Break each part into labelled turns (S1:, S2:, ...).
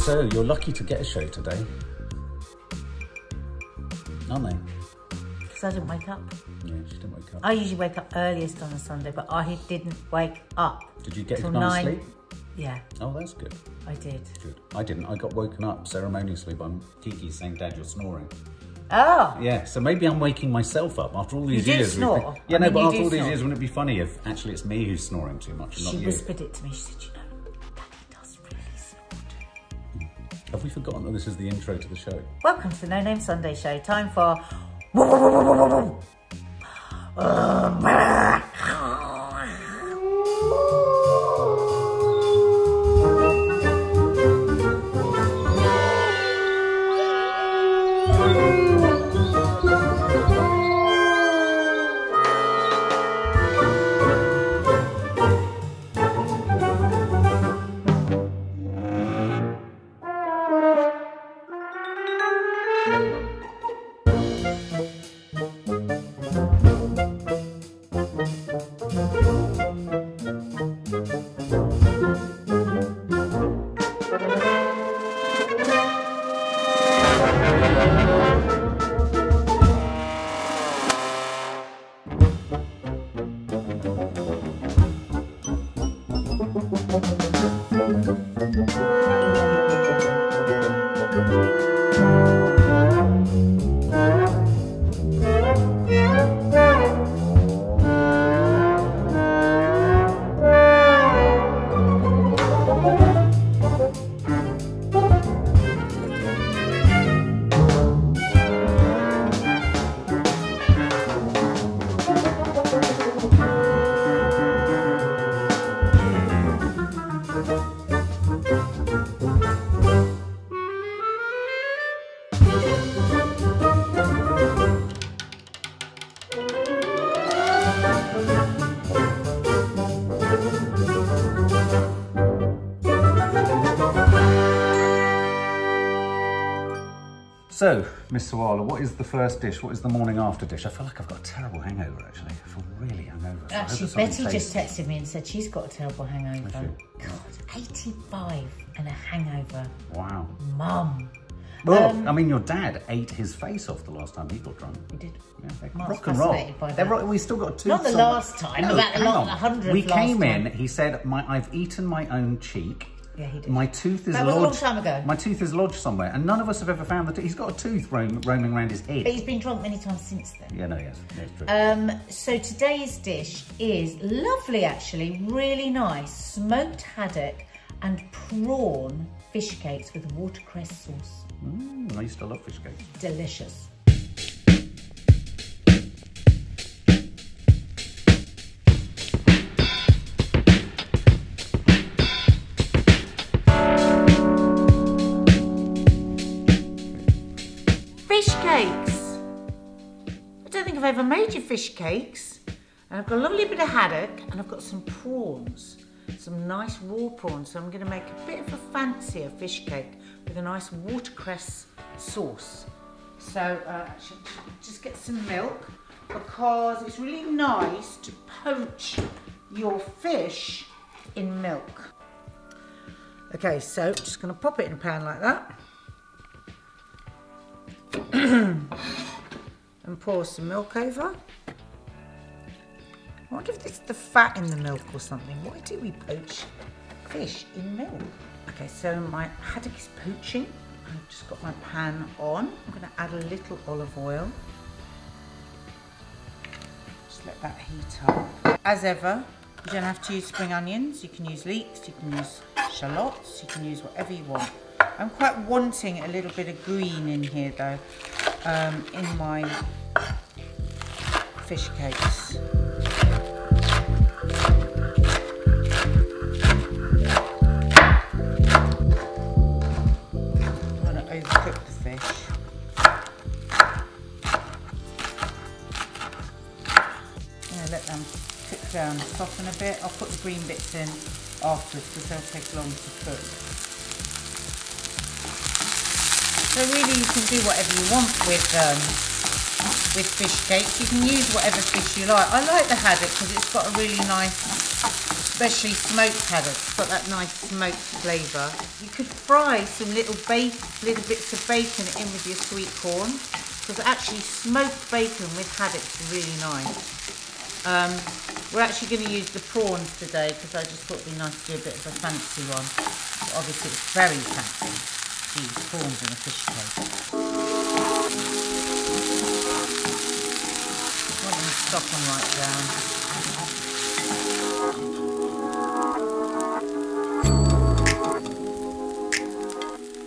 S1: So, you're lucky to get a show today, aren't they?
S2: Because I didn't wake up.
S1: Yeah, she didn't wake up.
S2: I usually wake up earliest on a Sunday, but I didn't wake up.
S1: Did you get a
S2: till
S1: good night's
S2: 9?
S1: sleep?
S2: Yeah.
S1: Oh, that's good.
S2: I did.
S1: Good. I didn't. I got woken up ceremoniously by Kiki saying, Dad, you're snoring.
S2: Oh.
S1: Yeah, so maybe I'm waking myself up after all these
S2: You did
S1: years.
S2: snore.
S1: Yeah,
S2: I
S1: no,
S2: mean,
S1: but
S2: you
S1: after all these
S2: snore.
S1: years, wouldn't it be funny if actually it's me who's snoring too much and not
S2: She
S1: you?
S2: whispered it to me. She said, you know, Daddy does really snore too.
S1: Have we forgotten that this is the intro to the show?
S2: Welcome to the No Name Sunday Show. Time for...
S1: So, Miss Sawalha, what is the first dish? What is the morning after dish? I feel like I've got a terrible hangover, actually. I feel really hungover. So
S2: Actually, Betty just texted me and said she's got a terrible hangover. God, 85 and a hangover.
S1: Wow.
S2: Mum.
S1: Well, I mean, your dad ate his face off the last time he got drunk.
S2: He did.
S1: Yeah,
S2: Mum's
S1: rock and roll.
S2: fascinated by that.
S1: We still got two.
S2: Not the last time, about the 100th
S1: We
S2: last
S1: came in,
S2: time.
S1: he said, I've eaten my own cheek.
S2: Yeah, he did.
S1: My tooth is
S2: That
S1: lodged.
S2: was a long time ago.
S1: My tooth is lodged somewhere, and none of us have ever found the tooth. He's got a tooth roaming around his head.
S2: But he's been drunk many times since then.
S1: Yeah, no, yes, it's true.
S2: So today's dish is lovely, actually, really nice. Smoked haddock and prawn fish cakes with watercress sauce.
S1: I used to love fish cakes.
S2: Delicious. Fish cakes. I don't think I've ever made you fish cakes. And I've got a lovely bit of haddock and I've got some prawns, some nice raw prawns. So I'm going to make a bit of a fancier fish cake with a nice watercress sauce. So just get some milk because it's really nice to poach your fish in milk. Okay, so just going to pop it in a pan like that. And pour some milk over. I wonder if it's the fat in the milk or something. Why do we poach fish in milk? Okay, so my haddock is poaching. I've just got my pan on. I'm going to add a little olive oil. Just let that heat up. As ever, you don't have to use spring onions. You can use leeks, you can use shallots, you can use whatever you want. I'm quite wanting a little bit of green in here though, in my fish cakes. I want to overcook the fish. Let them cook down, soften a bit. I'll put the green bits in afterwards because they'll take long to cook. So really you can do whatever you want with fish cakes. You can use whatever fish you like. I like the haddock because it's got a really nice especially smoked haddocks, got that nice smoked flavour. You could fry some little bits of bacon in with your sweet corn, because actually smoked bacon with haddocks is really nice. We're actually going to use the prawns today because I just thought it'd be nice to do a bit of a fancy one. But obviously it's very fancy to use prawns in a fish cake. I want them to stop them right down.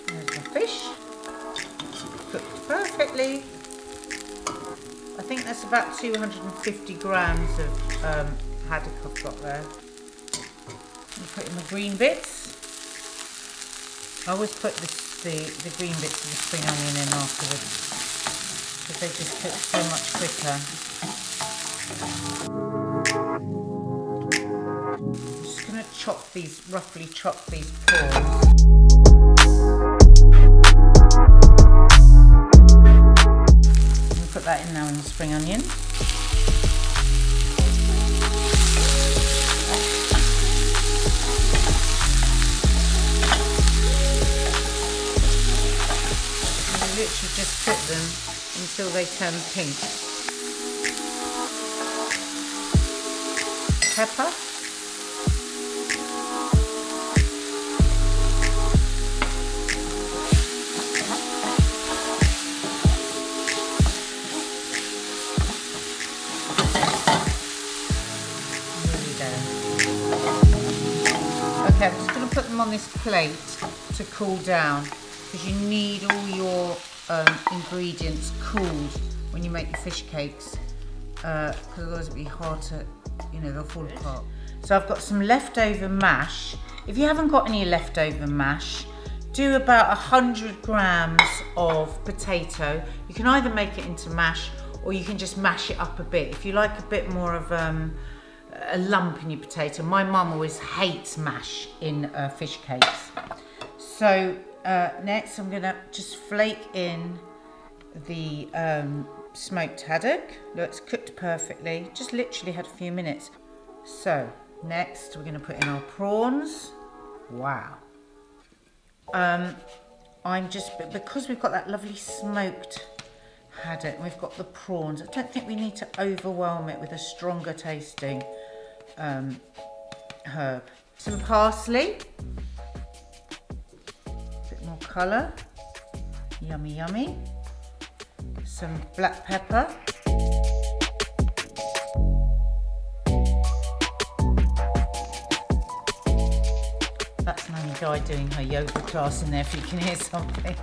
S2: There's my fish. Cooked perfectly. I think that's about 250 grams of haddock I've got there. I'm put in the green bits. I always put the green bits of the spring onion in afterwards because they just cook so much quicker. I'm just going to roughly chop these prawns. Put that in now in the spring onion. And you literally just cook them until they turn pink. Pepper. Okay, I'm just going to put them on this plate to cool down because you need all your ingredients cooled when you make your fish cakes because otherwise it'll be hard to, they'll fall apart. So I've got some leftover mash. If you haven't got any leftover mash, do about 100 grams of potato. You can either make it into mash or you can just mash it up a bit. If you like a bit more of a lump in your potato. My mum always hates mash in fish cakes. So next I'm gonna just flake in the smoked haddock. Look, it's cooked perfectly, just literally had a few minutes. So next we're gonna put in our prawns. Wow. Because we've got that lovely smoked haddock and we've got the prawns, I don't think we need to overwhelm it with a stronger tasting herb. Some parsley, a bit more colour, yummy yummy. Some black pepper, that's Nanny Di doing her yoga class in there if you can hear something.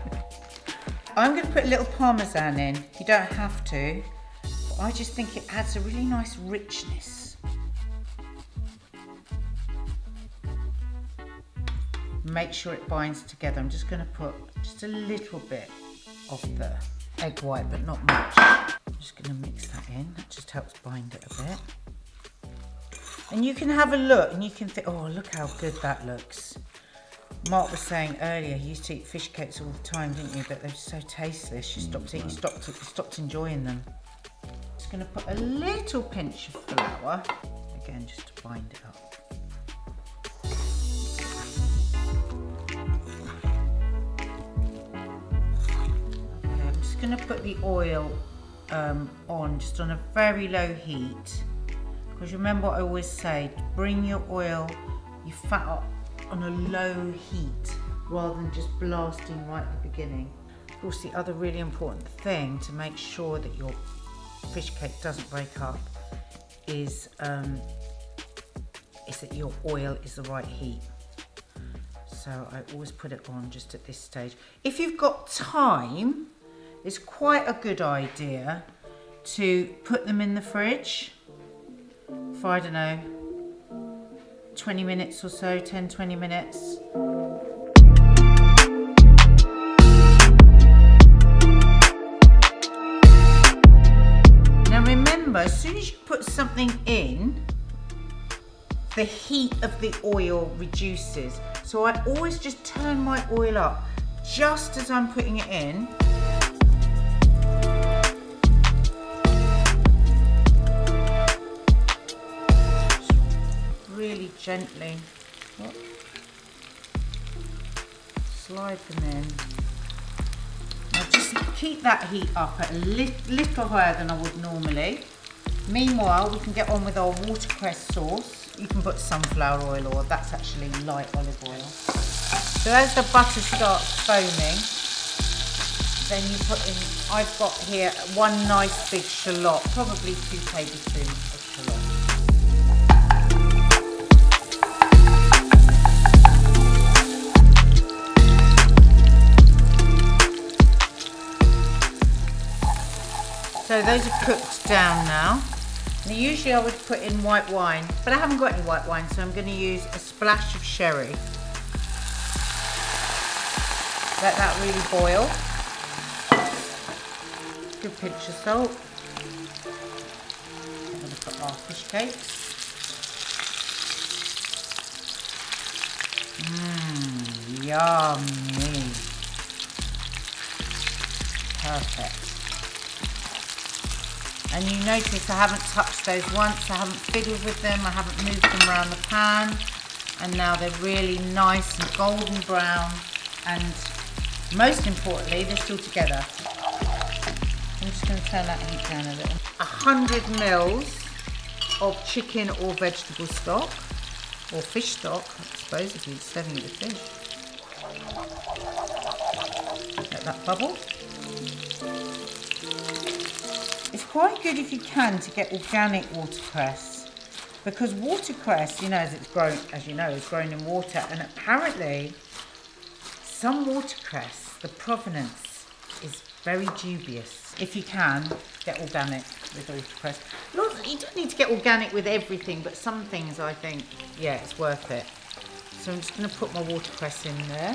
S2: I'm going to put a little parmesan in. You don't have to, but I just think it adds a really nice richness. Make sure it binds together. I'm just going to put just a little bit of the egg white, but not much. I'm just going to mix that in. That just helps bind it a bit. And you can have a look and you can think, oh, look how good that looks. Mark was saying earlier he used to eat fish cakes all the time, didn't you? But they're so tasteless. You stopped enjoying them. Just going to put a little pinch of flour, again, just to bind it up. Okay, I'm just going to put the oil on, just on a very low heat. Because remember what I always say, bring your oil, your fat up on a low heat rather than just blasting right at the beginning. Of course, the other really important thing to make sure that your fish cake doesn't break up is that your oil is the right heat. So I always put it on just at this stage. If you've got time, it's quite a good idea to put them in the fridge for, I don't know, 20 minutes or so, 10-20 minutes. Now remember, as soon as you put something in, the heat of the oil reduces. So I always just turn my oil up just as I'm putting it in. Really gently. Whoop. Slide them in. Now just keep that heat up at a little higher than I would normally. Meanwhile, we can get on with our watercress sauce. You can put sunflower oil, or that's actually light olive oil. So as the butter starts foaming, then you put in, I've got here one nice big shallot, probably 2 tablespoons of shallot. So those are cooked down now. Now usually I would put in white wine, but I haven't got any white wine, so I'm going to use a splash of sherry. Let that really boil. Good pinch of salt. I'm going to put our fish cakes. Yummy. Perfect. And you notice I haven't touched those once, I haven't fiddled with them, I haven't moved them around the pan. And now they're really nice and golden brown, and most importantly, they're still together. I'm just going to turn that heat down a little. 100 mils of chicken or vegetable stock, or fish stock, I suppose, if you're serving it with fish. Let that bubble. It's quite good if you can to get organic watercress, because watercress, you know, as you know, is grown in water, and apparently some watercress, the provenance is very dubious. If you can, get organic with watercress. You don't need to get organic with everything, but some things I think, yeah, it's worth it. So I'm just going to put my watercress in there.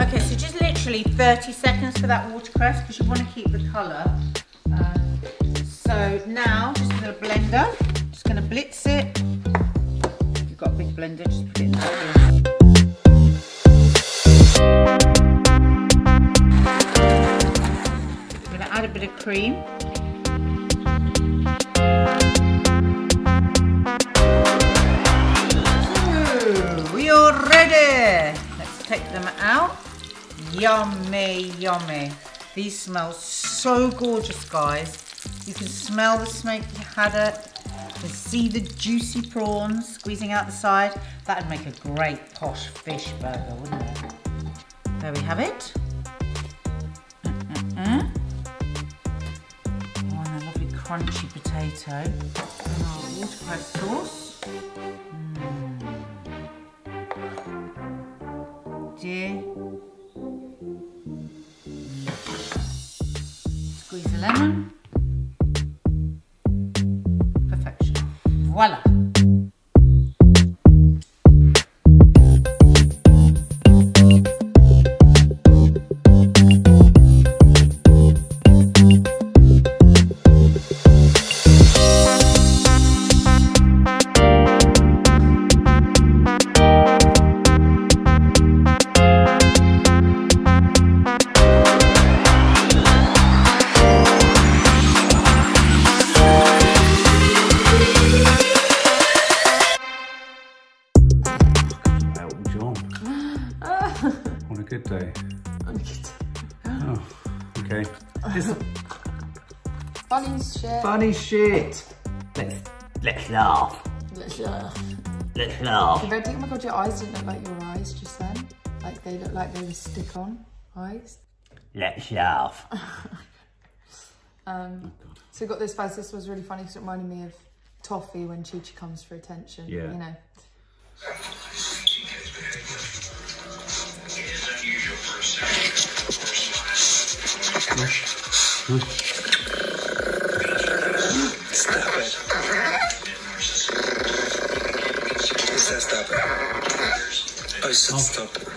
S2: Okay, so just literally 30 seconds for that watercress, because you want to keep the colour. So now, just with a blender, just going to blitz it. If you've got a big blender, just put it in there. I'm going to add a bit of cream. Ooh, we are ready. Let's take them out. Yummy, yummy. These smell so gorgeous, guys. You can smell the smoky haddock. You can see the juicy prawns squeezing out the side. That would make a great posh fish burger, wouldn't it? There we have it. Oh, and a lovely crunchy potato. And our watercress sauce. Dear. Squeeze a lemon. Perfection. Voila.
S1: On a good day.
S3: On a good day.
S1: Oh, okay.
S3: Funny shit.
S1: Funny shit. Let's laugh.
S3: Let's laugh.
S1: Let's laugh.
S3: Oh my god, your eyes didn't look like your eyes just then. Like they look like they were stick-on eyes.
S1: Let's laugh.
S3: So we got this fuzz. This was really funny because it reminded me of Toffee when Chi-Chi comes for attention.
S1: Yeah.
S3: You know.
S4: Stop it. Who said stop it? I said stop it.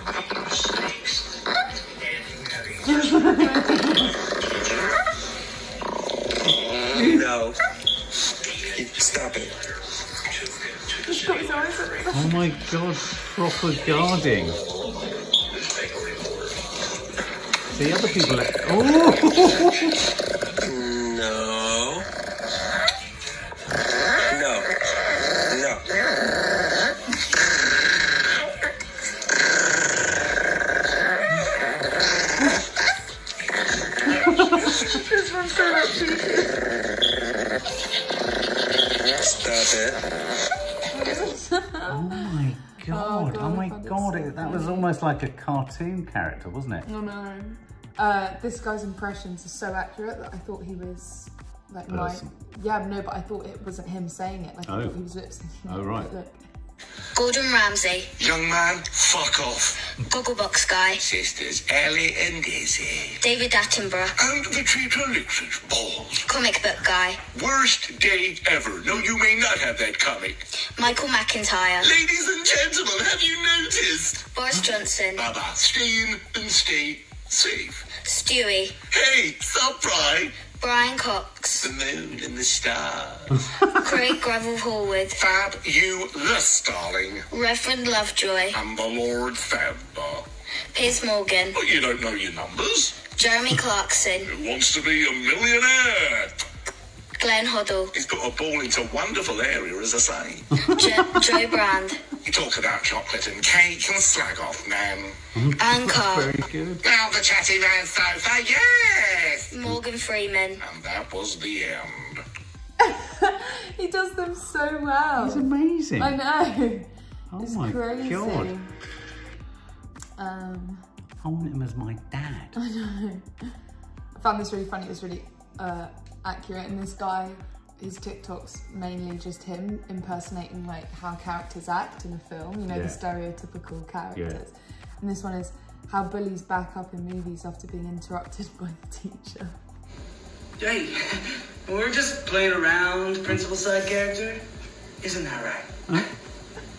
S4: No. Stop it.
S1: Oh my god, proper guarding. See, other people are... Oh!
S4: No. No. No.
S2: This one's so much cheeky.
S4: Stop it.
S1: Oh my God. Oh my God. That was almost like a cartoon character, wasn't it?
S3: Oh no. This guy's impressions are so accurate that I thought he was like yeah, no, but I thought it wasn't him saying it. Like I thought he was lip syncing.
S1: Oh right.
S3: Look.
S5: Gordon Ramsay.
S4: Young man, fuck off.
S5: Gogglebox guy.
S4: Sisters Ellie and Izzy.
S5: David Attenborough.
S4: And the cheetah licks its balls.
S5: Comic book guy.
S4: Worst date ever. No, you may not have that comic.
S5: Michael McIntyre.
S4: Ladies and gentlemen, have you noticed?
S5: Boris Johnson.
S4: Baba, stay in and stay safe.
S5: Stewie.
S4: Hey, surprise!
S5: Brian Cox.
S4: The moon and the stars.
S5: Craig Gravel Horwood.
S4: Fab you the starling.
S5: Reverend Lovejoy.
S4: And the Lord Fabbar.
S5: Piers Morgan.
S4: But you don't know your numbers.
S5: Jeremy Clarkson.
S4: Who wants to be a millionaire?
S5: Glenn Hoddle.
S4: He's put a ball into a wonderful area, as I say.
S5: Joe Brand.
S4: He talks about chocolate and cake and slag off, man.
S5: Anne Carr.
S1: Very good.
S4: Now the chatty man sofa, yes!
S5: Morgan Freeman.
S4: And that was the end.
S3: He does them so well.
S1: It's amazing.
S3: I know.
S1: Oh
S3: It's
S1: my
S3: crazy.
S1: God. I want him as my dad.
S3: I know. I found this really funny. It was really accurate. And this guy, his TikTok's mainly just him impersonating like how characters act in a film. You know, the stereotypical characters. Yeah. And this one is how bullies back up in movies after being interrupted by the teacher.
S6: Hey, we're just playing around, principal side character. Isn't that right?
S1: Huh?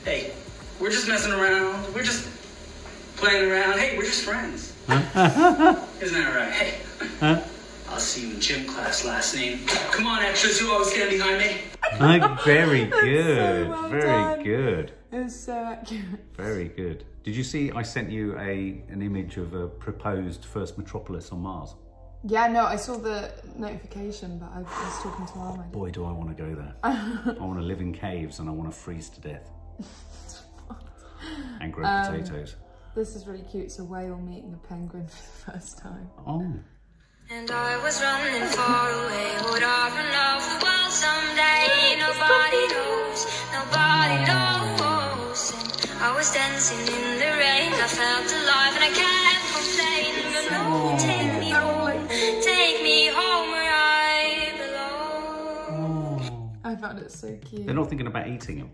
S6: Hey, we're just messing around. We're just playing around. Hey, we're just friends. Isn't that right? Hey, I'll see you in gym class, last name. Come on, extras, who always stand behind me?
S1: Very good.
S3: So well
S1: Very
S3: done.
S1: good.
S3: It was so accurate.
S1: Very good. Did you see I sent you an image of a proposed first metropolis on Mars?
S3: Yeah, no, I saw the notification, but I was talking to Mum.
S1: Boy, do I want to go there. I want to live in caves and I want to freeze to death. And grow potatoes.
S3: This is really cute. It's a whale meeting a penguin for the first time.
S1: Oh.
S5: And I was running far away. Would I run off the world someday? Nobody knows. Nobody knows. And I was dancing in the rain. I felt alive and I can't complain. But no, take me home. Take me home where I belong.
S3: I found it so cute.
S1: They're not thinking about eating him.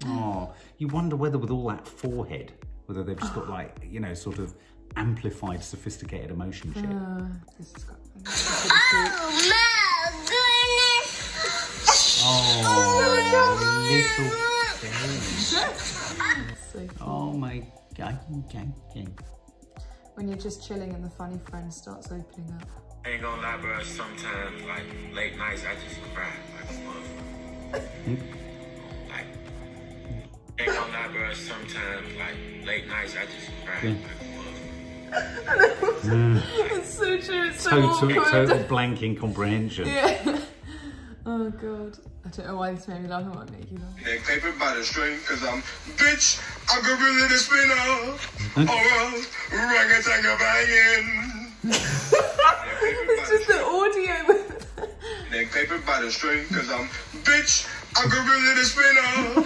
S1: Oh, you wonder whether with all that forehead, whether they've just got like, you know, sort of amplified, sophisticated emotion shit.
S3: This is quite funny.
S5: Oh my goodness!
S1: Oh, little thing.
S3: So cute.
S1: Oh my God.
S7: when you're just chilling and the funny friend starts opening up.
S8: I ain't gonna lie, bro. Sometimes, like, late nights, I just cry like a motherfucker. Like, ain't gonna lie, bro. Sometimes, like, late nights, I just cry like a motherfucker.
S3: It's so true, it's so awkward.
S1: Total blank incomprehension.
S3: Yeah. Oh god. I don't know why this made me laugh. I might make you laugh.
S4: They're clipping by the string, cause I'm bitch, I'm gorilla the spinner. Alright, orangutan banging.
S3: It's just the audio.
S4: They're clipping by the string, cause I'm bitch, I'm gorilla the spinner.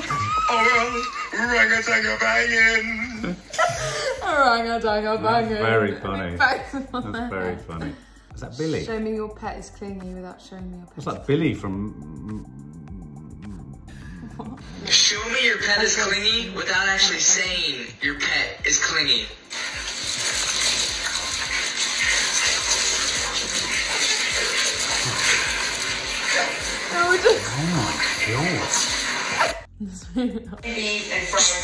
S4: Alright, orangutan banging.
S3: Orangutan banging.
S1: That's very funny. That's very funny. Is that Billy?
S3: Show me your pet is clingy without showing me your pet.
S1: What's that, Billy from...
S6: Show me your pet is clingy without actually saying your pet is clingy.
S3: No, we're just...
S1: Oh my god.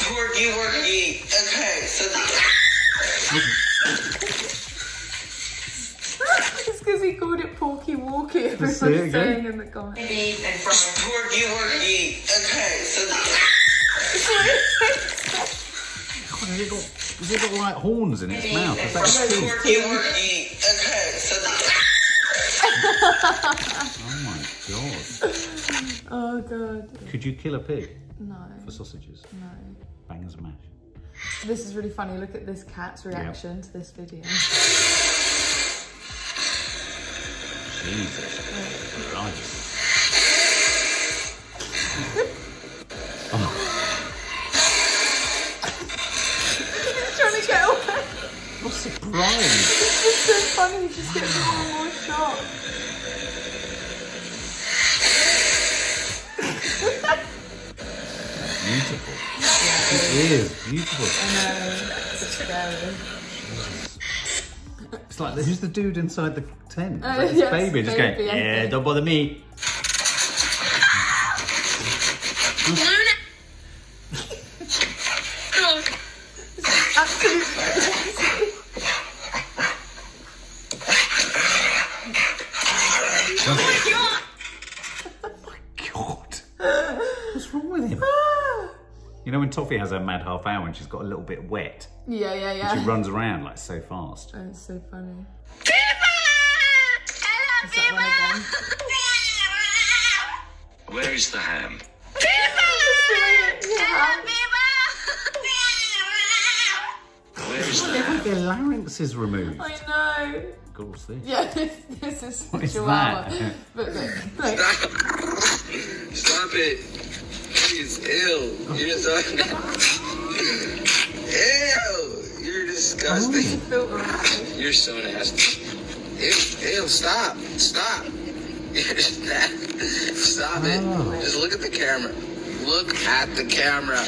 S6: Porky worky. Okay, so...
S3: It's because he called it Porky Walky. Everyone's
S1: say it again.
S3: saying in the comments.
S6: Porky worky. Okay, so...
S1: God, Has it got like horns in its mouth? Is that a pig? Oh my god.
S3: Oh god.
S1: Could you kill a pig?
S3: No.
S1: For sausages?
S3: No.
S1: Bangers and mash.
S3: This is really funny. Look at this cat's reaction to this video.
S1: Jesus Christ.
S3: He's trying to get away.
S1: What surprise!
S3: It's just so funny. He just gets more and more shocked.
S1: Beautiful. It is beautiful.
S3: I know. It's scary.
S1: It's like, who's the dude inside the tent?
S3: Oh,
S1: It's
S3: yes,
S1: baby just going,
S3: baby, I
S1: yeah,
S3: think.
S1: don't bother me.
S3: Absolutely.
S1: God. What's wrong with him? You know when Toffee has her mad half hour and she's got a little bit wet?
S3: Yeah, yeah, yeah.
S1: She runs around like so fast.
S3: Oh, it's so funny.
S5: Hello,
S3: Is that one again?
S8: Where's the ham? Where's the ham?
S1: Their larynx is removed.
S3: I know.
S1: God, what's this?
S3: Yeah, this is
S1: What is
S3: Chihuahua.
S1: that?
S3: But look.
S4: Stop it. He's ill. You're so... Ew. You're disgusting.
S3: Filter on his face.
S4: You're so nasty. Ew, stop. Stop. You're just nasty. Stop it. Just look at the camera. Look at the camera.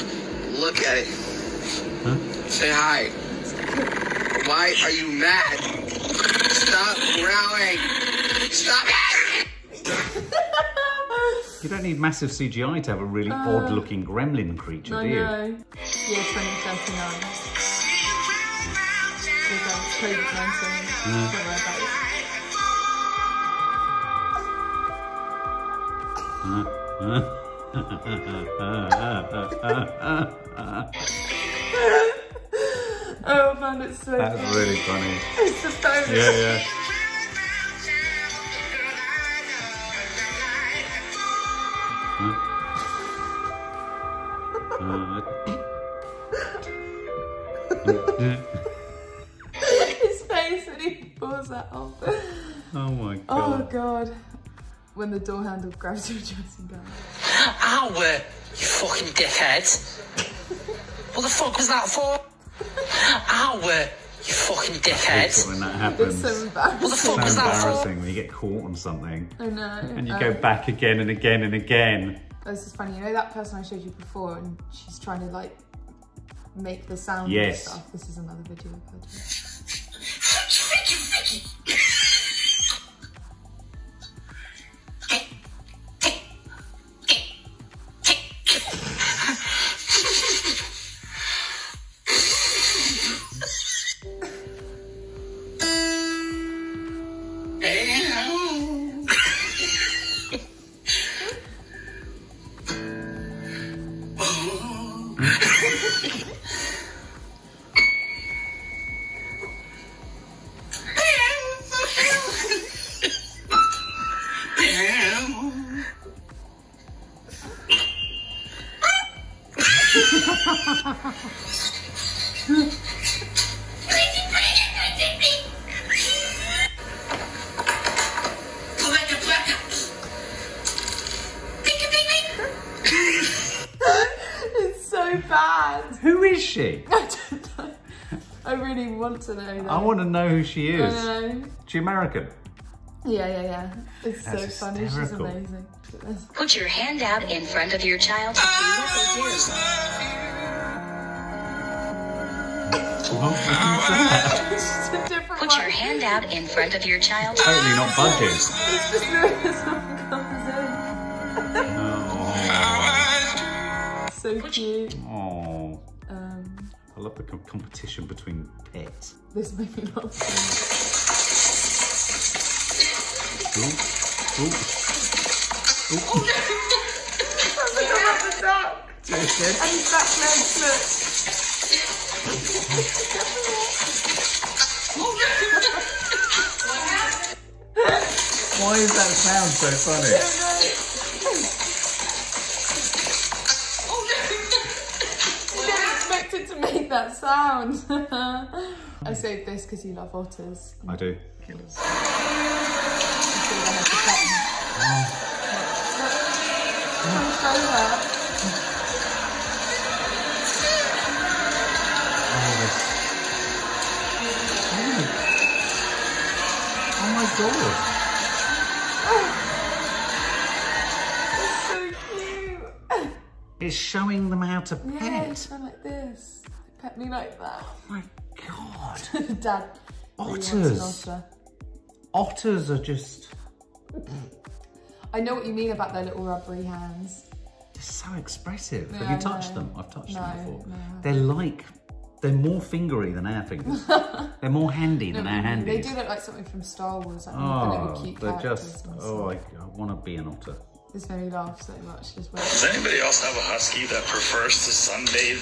S4: Look at it. Say hi. Why are you mad? Stop growling. Stop it.
S1: You don't need massive CGI to have a really odd-looking gremlin creature,
S3: I
S1: do you?
S3: know. Yeah, 2039. COVID-19. Don't worry about it. Oh man, it's so
S1: That's
S3: funny.
S1: really funny.
S3: It's just so
S1: Yeah, yeah.
S3: His face when he pulls that off.
S1: Oh my god.
S3: Oh god. When the door handle grabs your dressing gown.
S6: Ow, you fucking dickhead. What the fuck was that for? Ow, you fucking
S1: Hate
S6: dickhead.
S1: it when that
S3: It's
S1: happens.
S3: so embarrassing.
S6: What the fuck
S1: So
S6: was that for?
S1: embarrassing when you get caught on something
S3: I know.
S1: and you go back again and again and again.
S3: This is funny. You know that person I showed you before, and she's trying to like make the sound
S1: Yes.
S3: and stuff. This is another video of her doing. It's so bad.
S1: Who is she?
S3: I don't know. I really want to know though.
S1: I want to know who she is.
S3: I know.
S1: She American?
S3: Yeah. It's
S1: That's
S3: so funny. She's
S1: hysterical.
S3: amazing.
S5: Put your hand out in front of your child to see what they do.
S3: It's a different
S5: Put
S3: one.
S5: your hand out in front of your child.
S1: Totally not budging.
S3: It's just Lewis comes
S1: Oh.
S3: in. So cute.
S1: Oh. I love the competition between pets.
S3: This made me laugh.
S1: Ooh. Ooh.
S3: Oh no! That's like a rubber duck. And his back legs, look.
S1: Why is that sound so funny?
S3: I didn't expect it to make that sound. I saved this because you love otters.
S1: I do. Oh my god.
S3: It's so cute.
S1: It's showing them how to pet.
S3: Yeah, it's done like this. Pet me like that.
S1: Oh my god.
S3: Dad.
S1: Otters. Otters are just...
S3: I know what you mean about their little rubbery hands.
S1: They're so expressive.
S3: Yeah,
S1: Have you touched them? I've touched them before.
S3: No.
S1: They're more fingery than our fingers. They're more handy than our handies.
S3: They do look like something from Star Wars. Like the little cute
S1: they're
S3: characters
S1: just...
S3: and
S1: Oh,
S3: stuff.
S1: I want to be an otter.
S3: This made me laugh so much. Just
S9: Does anybody else have a husky that prefers to sunbathe,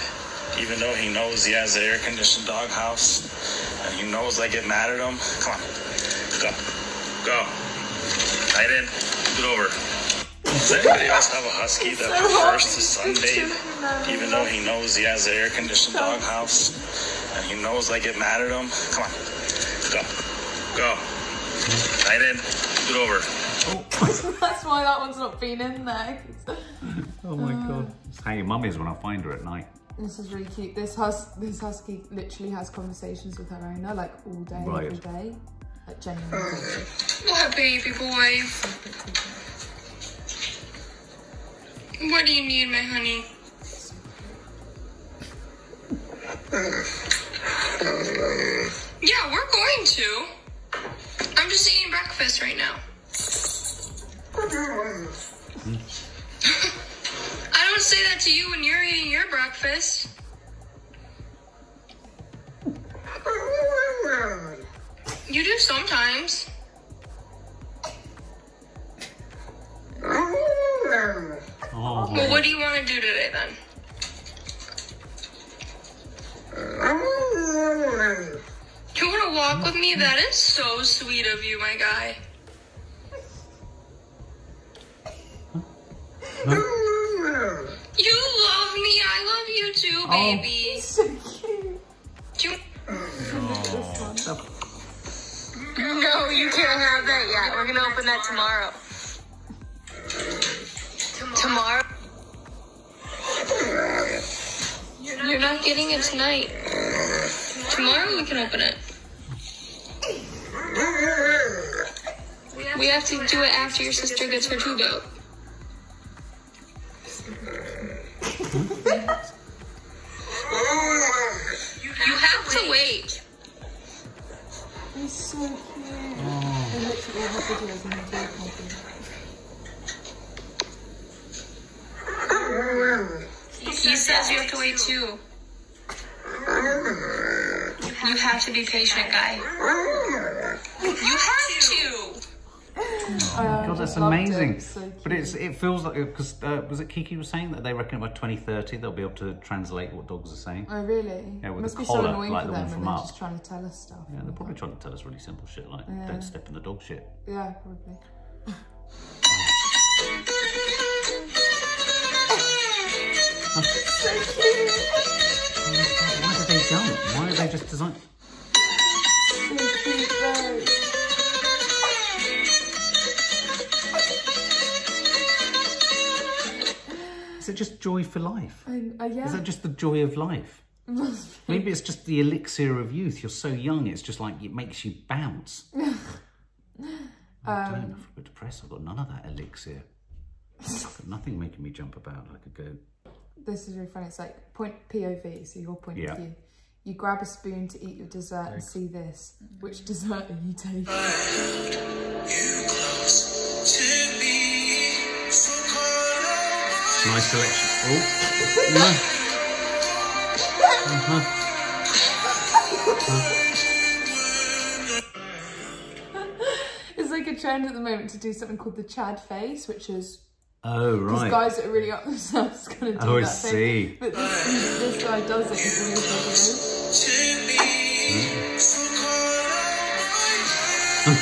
S9: even though he knows he has an air-conditioned doghouse, and he knows I get mad at him? Come on, go, tight in, get over. Does anybody else have a husky that prefers to sunbathe, even though he knows he has an air-conditioned doghouse, and he knows I get mad at him? Come on, go, tight in, get over.
S3: That's why that one's not been in there.
S1: Oh my god. It's how your mum is when I find her at night.
S3: This is really cute. This husky literally has conversations with her owner like all day, every day. Like genuinely.
S10: What, baby boy? What do you need, my honey? Yeah, we're going to. I'm just eating breakfast right now. I don't say that to you when you're eating your breakfast. You do sometimes.
S1: Oh.
S10: Well, what do you want to do today then? You want to walk with me? That is so sweet of you, my guy. You love me. I love you too, baby.
S3: So cute.
S10: Do you...
S5: No, you can't have that yet. We're gonna open that tomorrow. Tomorrow?
S10: You're not getting it tonight. Tomorrow we can open it. We have to do it after your sister gets her tube out. You have to wait.
S3: He's so cute. I literally have videos and he's very happy.
S10: He says you have to wait too. You have to be patient, guy. You have to.
S1: Oh my god, that's amazing.
S3: So
S1: but it feels like, because was it Kiki was saying that they reckon by 2030 they'll be able to translate what dogs are saying?
S3: Oh really?
S1: Yeah, with
S3: Must
S1: the
S3: be
S1: collar,
S3: so annoying
S1: like
S3: for
S1: the
S3: them
S1: one from
S3: when they're
S1: Up.
S3: just trying to tell us stuff.
S1: Yeah, they're probably trying to tell us really simple shit like don't step in the dog shit.
S3: Yeah, probably. So cute.
S1: Why did they jump? Why did they just design?
S3: So cute though.
S1: Is it just joy for life?
S3: Yeah.
S1: Is that just the joy of life? Maybe it's just the elixir of youth. You're so young, it's just like it makes you bounce. I don't know, I'm a bit depressed. I've got none of that elixir. I've got nothing making me jump about like a goat.
S3: This is really funny. It's like point POV, so your point
S1: Yeah.
S3: of view. You grab a spoon to eat your dessert and see this. Which dessert are you taking?
S1: Nice selection. Oh,
S3: It's like a trend at the moment to do something called the Chad face, which is
S1: oh right.
S3: because guys that are really up themselves gonna do
S1: Oh, I
S3: that
S1: see.
S3: thing. But this guy does it in all his videos.
S1: It's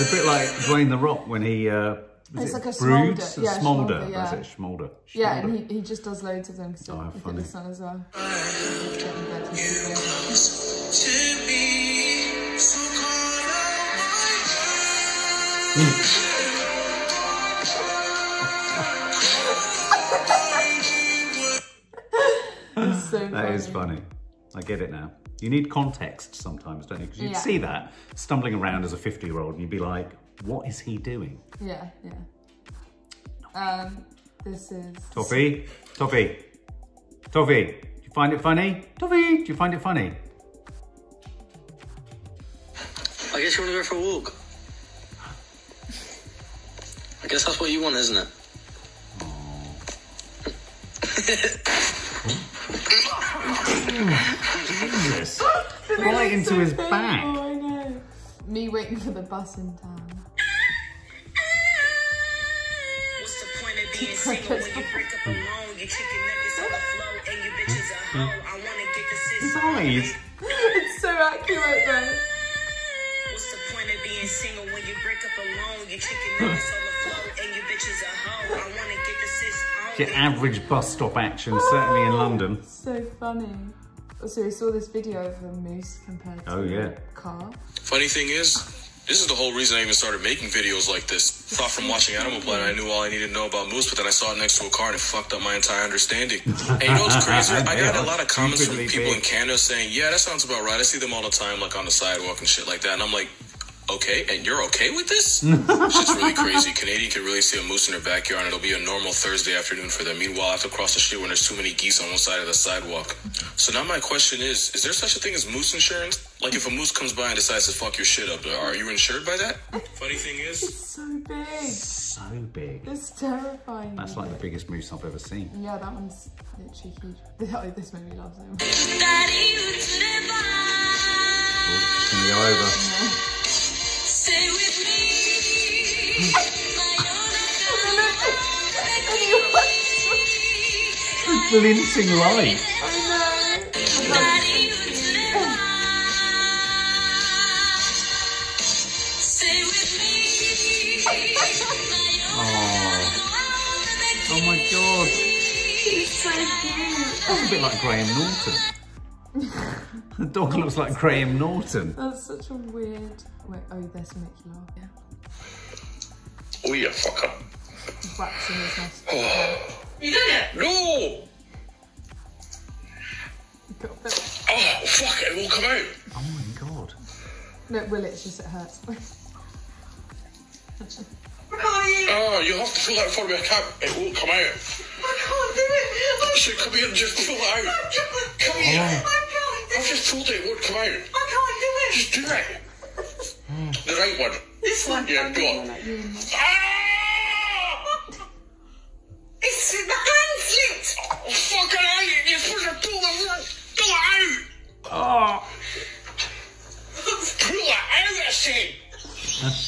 S1: a bit like Dwayne The Rock when he
S3: it's like a
S1: broods?
S3: smolder. Yeah,
S1: smolder.
S3: Yeah.
S1: That's it, smolder.
S3: Yeah, and he just does loads of them. So
S1: Oh,
S3: look
S1: funny.
S3: at this one as well. It's so funny.
S1: That is funny. I get it now. You need context sometimes, don't you? Because you'd
S3: Yeah.
S1: see that stumbling around as a 50-year-old and you'd be like, what is he doing?
S3: Yeah. This is...
S1: Toffee? Toffee? Toffee? Do you find it funny? Toffee? Do you find it funny?
S6: I guess you want to go for a walk. I guess that's what you want, isn't it?
S1: Jesus. Right into his back.
S3: Oh, I know. Me waiting for the bus in town.
S5: What's the point of being single when you break up alone? You chicken nuggets on the floor and you bitches a hoe. I wanna get the sis.
S1: His eyes.
S3: It's so accurate though.
S5: What's the point of being single when you break up alone? You chicken nuggets on the floor and you bitches a hoe. I wanna get the sis.
S1: Your average bus stop action, certainly in London.
S3: So funny. So we saw this video of a moose compared to a car.
S9: Funny thing is, this is the whole reason I even started making videos like this. Thought from watching Animal Planet I knew all I needed to know about moose, but then I saw it next to a car and it fucked up my entire understanding. And you know what's crazy? I got a lot of comments from people in Canada saying, yeah, that sounds about right. I see them all the time, like on the sidewalk and shit like that. And I'm like, okay, and you're okay with this? Shit's really crazy. Canadian can really see a moose in their backyard and it'll be a normal Thursday afternoon for them. Meanwhile, I have to cross the street when there's too many geese on one side of the sidewalk. So now my question is there such a thing as moose insurance? Like if a moose comes by and decides to fuck your shit up, are you insured by that? Funny thing is...
S3: It's so big.
S1: So big.
S3: It's terrifying.
S1: That's like the biggest moose I've ever seen.
S3: Yeah, that one's literally huge. Oh, this made me laugh so much.
S1: Oh, it's gonna go over.
S5: Stay with me.
S1: Glinting light.
S3: I know.
S1: Oh my god.
S3: He's so cute.
S1: That's a bit like Graham Norton. The dog looks like Graham Norton.
S3: That's such a weird... Wait, oh, there's to make you laugh. Yeah.
S9: Oh, you fucker.
S3: Waxing his nest.
S5: You did it?
S9: No!
S3: Got a bit.
S9: Oh, fuck it, it won't come out.
S1: Oh my god.
S3: No, will it's just it hurts.
S9: Oh, you have to pull that for me. I can't. It won't come out.
S5: I can't do it.
S9: So come here and just pull it out. Come here. I've just pulled it. It won't come out.
S5: I can't do it.
S9: Just do it. The right one.
S5: This one.
S9: Yeah, go on. Ah!
S5: It's the hand slipped.
S9: Oh, fucking hell. You're supposed to pull it out.
S1: Oh.
S9: Pull it out, I said.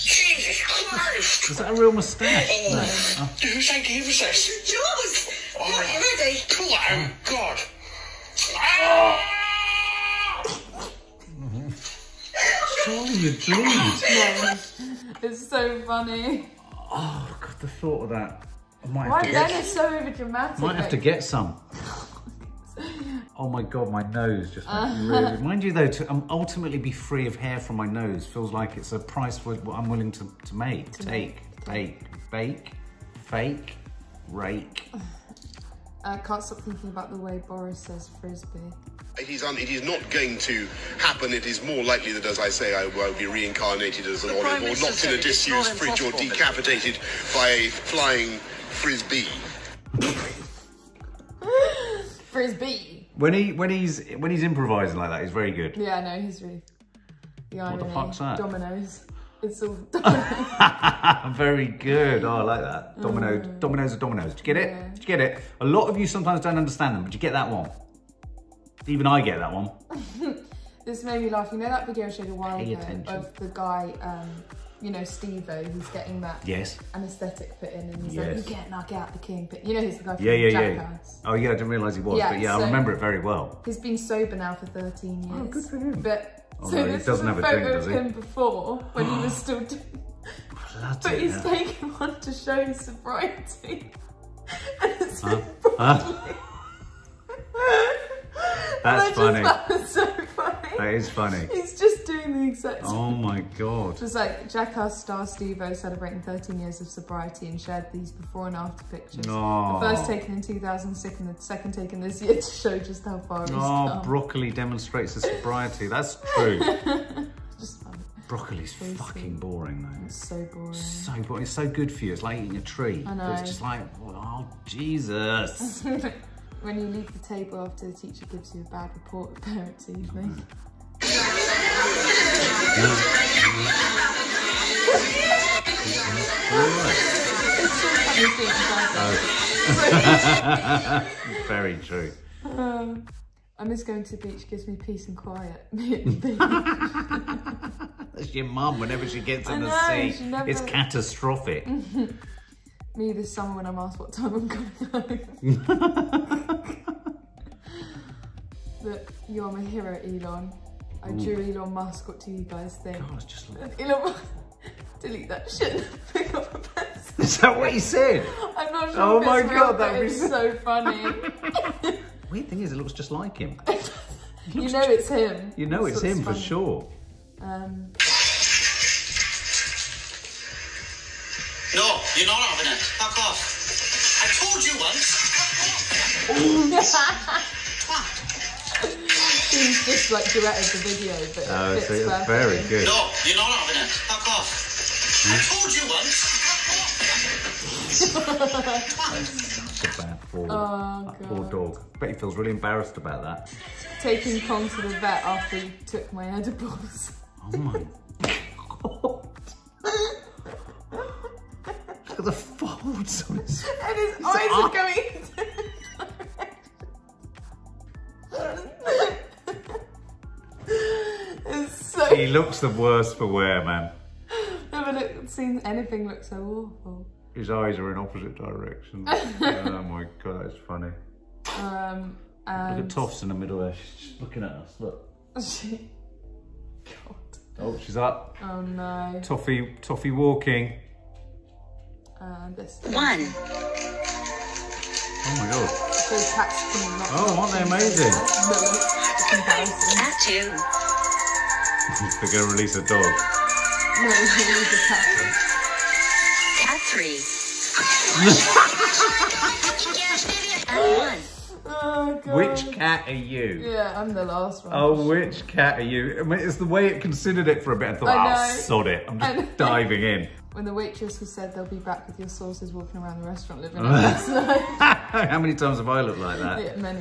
S9: Jesus Christ.
S1: Is that a real moustache?
S9: Oh.
S1: No.
S9: Whose idea was this?
S5: Yours.
S9: Oh.
S5: Right, you ready?
S9: Pull it out. God.
S1: Surely you bleed.
S3: It's so funny.
S1: Oh god, the thought of that. I might
S3: Why
S1: have to
S3: then
S1: get,
S3: it's so overdramatic?
S1: might have to get some. Oh my god, my nose just went really... Mind you though, to ultimately be free of hair from my nose feels like it's a price for what I'm willing to make. Take, bake, fake, rake.
S3: I can't stop thinking about the way Boris says frisbee.
S11: It is not going to happen. It is more likely that, as I say, I will be reincarnated as an olive or knocked in a disused fridge or decapitated by a flying frisbee.
S3: Frisbee.
S1: When he's improvising like that, he's very good.
S3: Yeah, no, he's really... The irony.
S1: What the fuck's that?
S3: Dominoes. It's all dominoes.
S1: Very good. Oh, I like that. Dominoes are dominoes. Did you get it?
S3: Yeah.
S1: Did you get it? A lot of you sometimes don't understand them, but you get that one. Even I get that one.
S3: This made me laugh. You know that video I showed a while
S1: Pay
S3: ago
S1: attention.
S3: of the guy you know, Steve-O, he's getting that anaesthetic put in, and he's like, you get out the king. But you know, he's the guy from Jackass.
S1: Oh yeah, I didn't realise he was, but yeah, so I remember it very well.
S3: He's been sober now for 13 years.
S1: Oh, good for him.
S3: But
S1: so
S3: no,
S1: he
S3: this
S1: doesn't
S3: is
S1: have
S3: a
S1: a drink,
S3: photo
S1: does
S3: of
S1: he?
S3: him before, when he was still doing... But he's taken one to show his sobriety. And it's
S1: That's funny.
S3: That's so funny.
S1: That is funny.
S3: He's just doing the exact same.
S1: Oh my God.
S3: It was like Jackass star Steve-O celebrating 13 years of sobriety and shared these before and after pictures.
S1: Oh.
S3: The first taken in 2006 and the second taken this year to show just how far he's come.
S1: Broccoli demonstrates his sobriety. That's true.
S3: Just funny.
S1: Broccoli's fucking boring though.
S3: It's so boring.
S1: So boring. It's so good for you. It's like eating a tree.
S3: I know.
S1: It's just like, oh Jesus.
S3: When you leave the table after the teacher gives you a bad report of parents' evening.
S1: Very true.
S3: I miss going to the beach, gives me peace and quiet. Me at the beach.
S1: That's your mum whenever she gets in the sea.
S3: Never...
S1: It's catastrophic.
S3: Me this summer when I'm asked what time I'm coming home. But you're my hero, Elon. I drew Elon Musk. What do you guys think?
S1: God, it's just like...
S3: Elon Musk, delete that shit. Pick up a pencil.
S1: Is that what he said?
S3: I'm not sure.
S1: Oh
S3: if
S1: my
S3: it's
S1: God,
S3: real,
S1: that
S3: is so funny.
S1: Weird thing is, it looks just like him.
S3: You know it's him.
S1: You know it's him for sure.
S12: No, you're not having it. Fuck off. I told you once.
S3: He's just like duetted the video, but
S1: it's very good.
S12: No, you're not having it. Fuck off. I told you once.
S1: Such a bad fall.
S3: Oh,
S1: that poor dog. Bet he feels really embarrassed about that.
S3: Taking Kong to the vet after he took my edibles.
S1: Oh my God. Look at the folds on his...
S3: And his eyes are going into It's so...
S1: He looks the worst for wear, man.
S3: Never seen anything look so awful.
S1: His eyes are in opposite directions. Oh my God, that's funny.
S3: And...
S1: Look at Toffs in the middle there. She's looking at us, look.
S3: God.
S1: Oh, she's up.
S3: Oh no.
S1: Toffee walking.
S3: This
S5: one.
S1: Oh my God.
S3: Those cats can
S1: Oh, aren't they amazing?
S5: Cat two.
S1: They're going to release a dog.
S3: No, he's a cat.
S5: Cat three. And one.
S3: Oh God.
S1: Which cat are you?
S3: Yeah, I'm the last one.
S1: Oh, which cat are you? I mean, it's the way it considered it for a bit. I thought, oh, sod it. I'm just diving in.
S3: When the waitress who said they'll be back with your sauces walking around the restaurant living last night.
S1: How many times have I looked like that?
S3: Yeah, many.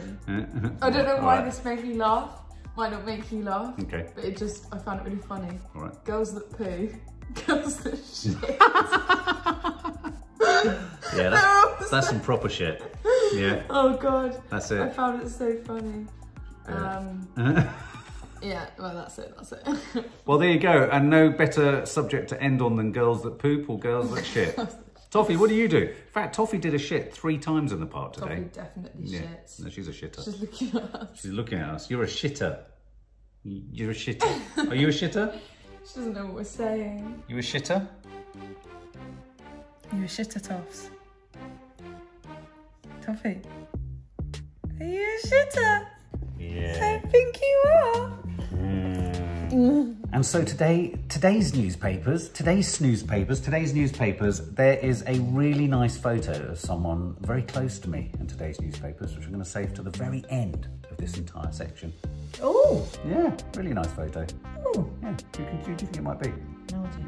S3: I don't know why this made me laugh. Might not make you laugh.
S1: Okay.
S3: But it just, I found it really funny.
S1: All right.
S3: Girls that poo. Girls that shit.
S1: Yeah, that's some proper shit. Yeah.
S3: Oh God.
S1: That's it.
S3: I found it so funny. Yeah, well that's it.
S1: Well, there you go. And no better subject to end on than girls that poop or girls that shit. Toffee, what do you do? In fact, Toffee did a shit 3 times in the park today.
S3: Toffee definitely shits.
S1: No, she's a shitter.
S3: She's looking at us.
S1: She's looking at us. You're a shitter. You're a shitter. Are you a shitter?
S3: She doesn't know what we're saying.
S1: You a shitter?
S3: You a shitter, Toffs? Toffee? Are you a shitter?
S1: Yeah.
S3: I think you are.
S1: And so today's newspapers, there is a really nice photo of someone very close to me in today's newspapers, which I'm going to save to the very end of this entire section.
S2: Oh!
S1: Yeah, really nice photo.
S2: Oh!
S1: Yeah, who do you think it might be?
S2: No idea.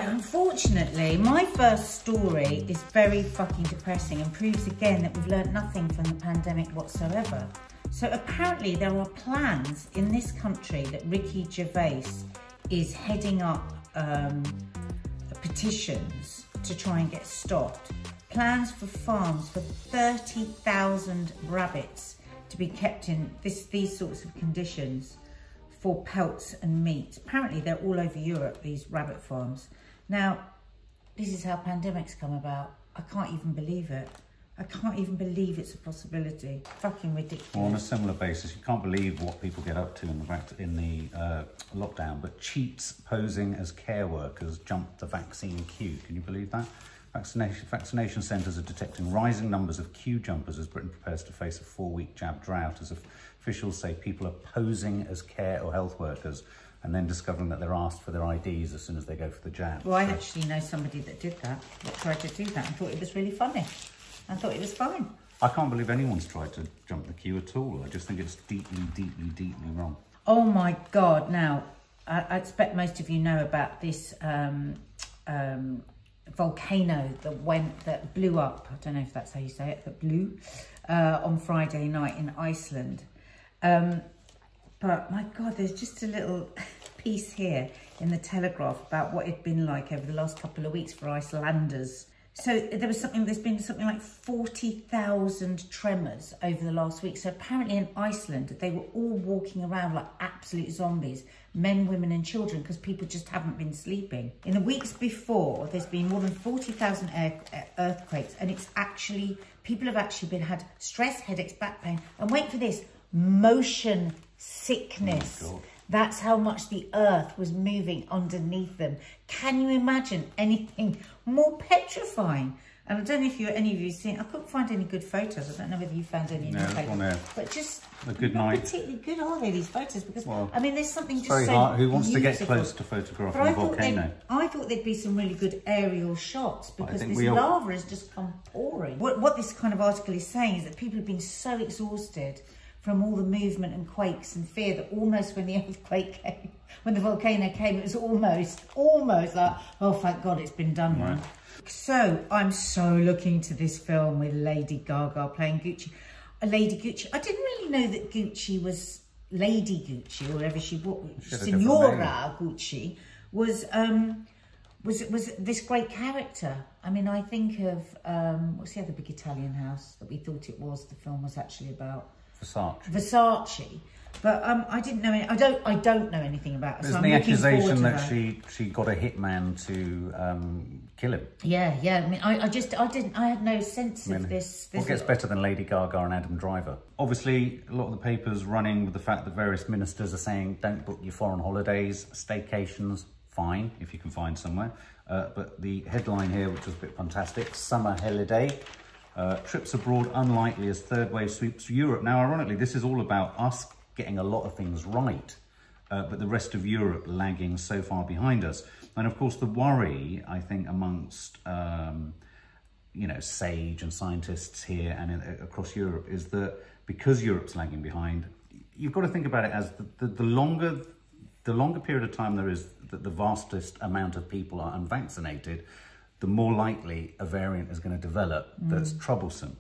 S2: Unfortunately, my first story is very fucking depressing and proves again that we've learnt nothing from the pandemic whatsoever. So apparently there are plans in this country that Ricky Gervais is heading up a petitions to try and get stopped. Plans for farms for 30,000 rabbits to be kept in these sorts of conditions for pelts and meat. Apparently they're all over Europe, these rabbit farms. Now, this is how pandemics come about. I can't even believe it. I can't even believe it's a possibility. Fucking ridiculous.
S1: Well, on a similar basis, you can't believe what people get up to in the lockdown, but cheats posing as care workers jumped the vaccine queue. Can you believe that? Vaccination centres are detecting rising numbers of queue jumpers as Britain prepares to face a 4-week jab drought, as officials say people are posing as care or health workers and then discovering that they're asked for their IDs as soon as they go for the jab.
S2: Well, I actually know somebody that did that, that tried to do that and thought it was really funny. I thought it was fine.
S1: I can't believe anyone's tried to jump the queue at all. I just think it's deeply, deeply, deeply wrong.
S2: Oh my God. Now, I expect most of you know about this volcano that blew up. I don't know if that's how you say it, that blew on Friday night in Iceland. But my God, there's just a little piece here in the Telegraph about what it'd been like over the last couple of weeks for Icelanders. So there's been something like 40,000 tremors over the last week. So apparently in Iceland, they were all walking around like absolute zombies, men, women and children, because people just haven't been sleeping. In the weeks before, there's been more than 40,000 earthquakes, and it's actually, people have actually had stress, headaches, back pain, and wait for this, motion sickness. Oh, that's how much the earth was moving underneath them. Can you imagine anything more petrifying? And I don't know if any of you seen, I couldn't find any good photos. I don't know whether you found any in your paper. But just
S1: a good night.
S2: Particularly good are they, these photos? Because, well, I mean, there's something just
S1: very
S2: so
S1: hard. Who wants
S2: beautiful.
S1: to get close to photographing a volcano?
S2: I thought there'd be some really good aerial shots because this lava has just come pouring. What this kind of article is saying is that people have been so exhausted from all the movement and quakes and fear that almost when the earthquake came, when the volcano came, it was almost like, oh, thank God it's been done now. So I'm so looking to this film with Lady Gaga playing Gucci. Lady Gucci. I didn't really know that Gucci was Lady Gucci, or whatever she was. Signora Gucci was this great character. I mean, I think of what's the other big Italian house that we thought it was? The film was actually about. Versace. But I didn't know. I don't know anything about it.
S1: There's the accusation that she got a hitman to kill him.
S2: Yeah. I mean, I had no sense of this.
S1: What gets better than Lady Gaga and Adam Driver? Obviously, a lot of the papers running with the fact that various ministers are saying, don't book your foreign holidays, staycations, fine, if you can find somewhere. But the headline here, which was a bit fantastic, summer holiday. Trips abroad unlikely as third wave sweeps Europe. Now, ironically, this is all about us getting a lot of things right, but the rest of Europe lagging so far behind us. And of course, the worry, I think, amongst, SAGE and scientists here and across Europe is that because Europe's lagging behind, you've got to think about it as the longer period of time there is that the vastest amount of people are unvaccinated, the more likely a variant is going to develop that's troublesome.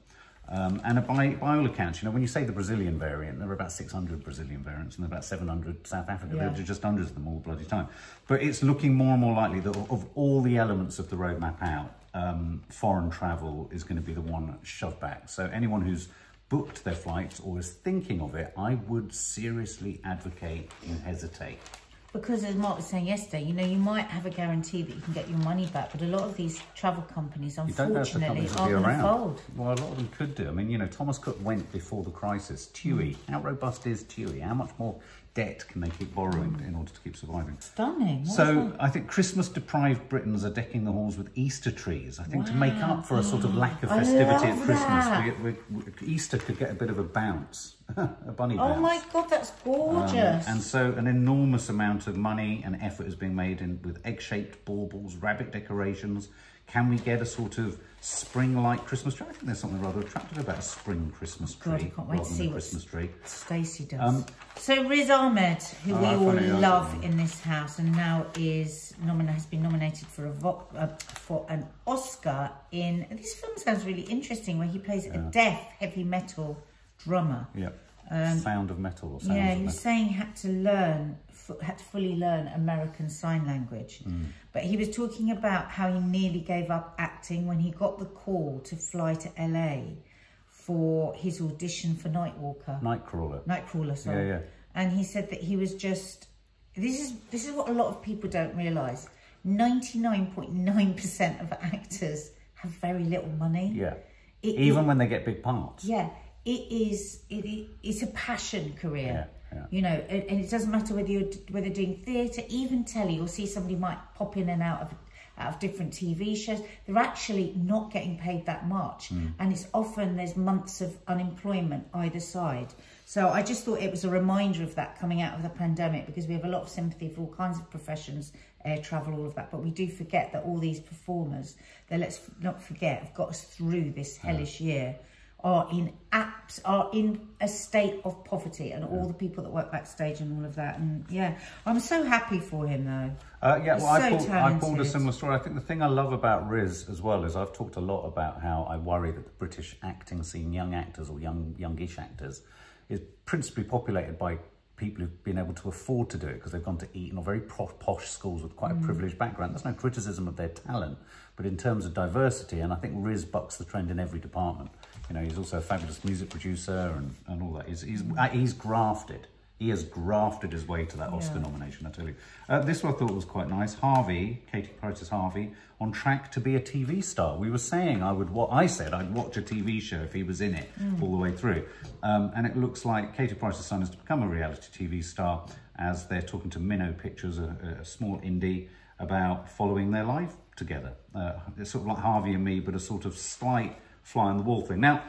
S1: And by all accounts, when you say the Brazilian variant, there are about 600 Brazilian variants and there are about 700 South Africa. Yeah. There are just hundreds of them all bloody time. But it's looking more and more likely that of all the elements of the roadmap out, foreign travel is going to be the one shoved back. So anyone who's booked their flights or is thinking of it, I would seriously advocate and hesitate.
S2: Because as Mark was saying yesterday, you might have a guarantee that you can get your money back, but a lot of these travel companies, unfortunately, aren't going to fold.
S1: Well, a lot of them could do. I mean, Thomas Cook went before the crisis. TUI, how robust is TUI? How much more debt can they keep borrowing in order to keep surviving?
S2: Stunning.
S1: So I think Christmas-deprived Britons are decking the halls with Easter trees. I think to make up for a sort of lack of festivity at Christmas, Easter could get a bit of a bounce. A bunny bounce.
S2: Oh my God, that's gorgeous.
S1: And so an enormous amount of money and effort is being made with egg-shaped baubles, rabbit decorations. Can we get a sort of spring-like Christmas tree? I think there's something rather attractive about a spring Christmas tree.
S2: God, I can't wait to see what Stacey does. So Riz Ahmed, who we all love in this house, and now has been nominated for an Oscar in, this film sounds really interesting, where he plays a deaf heavy metal drummer.
S1: Yeah. Sound of metal or sounds of
S2: metal.
S1: metal.
S2: He was saying he had to learn had to fully learn American Sign Language. But he was talking about how he nearly gave up acting when he got the call to fly to LA for his audition for Nightcrawler, sorry.
S1: Yeah.
S2: And he said that he was just, this is what a lot of people don't realise. 99.9% of actors have very little money.
S1: Yeah. Even when they get big parts.
S2: Yeah. It's a passion career.
S1: Yeah.
S2: You know, and it doesn't matter whether doing theatre, even telly. You'll see somebody might pop in and out of different TV shows. They're actually not getting paid that much, and it's often there's months of unemployment either side. So I just thought it was a reminder of that coming out of the pandemic, because we have a lot of sympathy for all kinds of professions, air travel, all of that, but we do forget that all these performers, that let's not forget, have got us through this hellish year, are in a state of poverty, and all the people that work backstage and all of that. And yeah, I'm so happy for him though.
S1: I pulled a similar story. I think the thing I love about Riz as well is I've talked a lot about how I worry that the British acting scene, young actors or youngish actors, is principally populated by people who've been able to afford to do it because they've gone to Eton or very posh schools with quite a privileged background. There's no criticism of their talent, but in terms of diversity, and I think Riz bucks the trend in every department. You know, he's also a fabulous music producer and all that. He's grafted. He has grafted his way to that Oscar nomination, I tell you. This one I thought was quite nice. Harvey, Katie Price's Harvey, on track to be a TV star. We were saying I said I'd watch a TV show if he was in it all the way through. And it looks like Katie Price's son is to become a reality TV star, as they're talking to Minnow Pictures, a small indie, about following their life together. It's sort of like Harvey and Me, but a sort of slight fly on the wall thing. Now,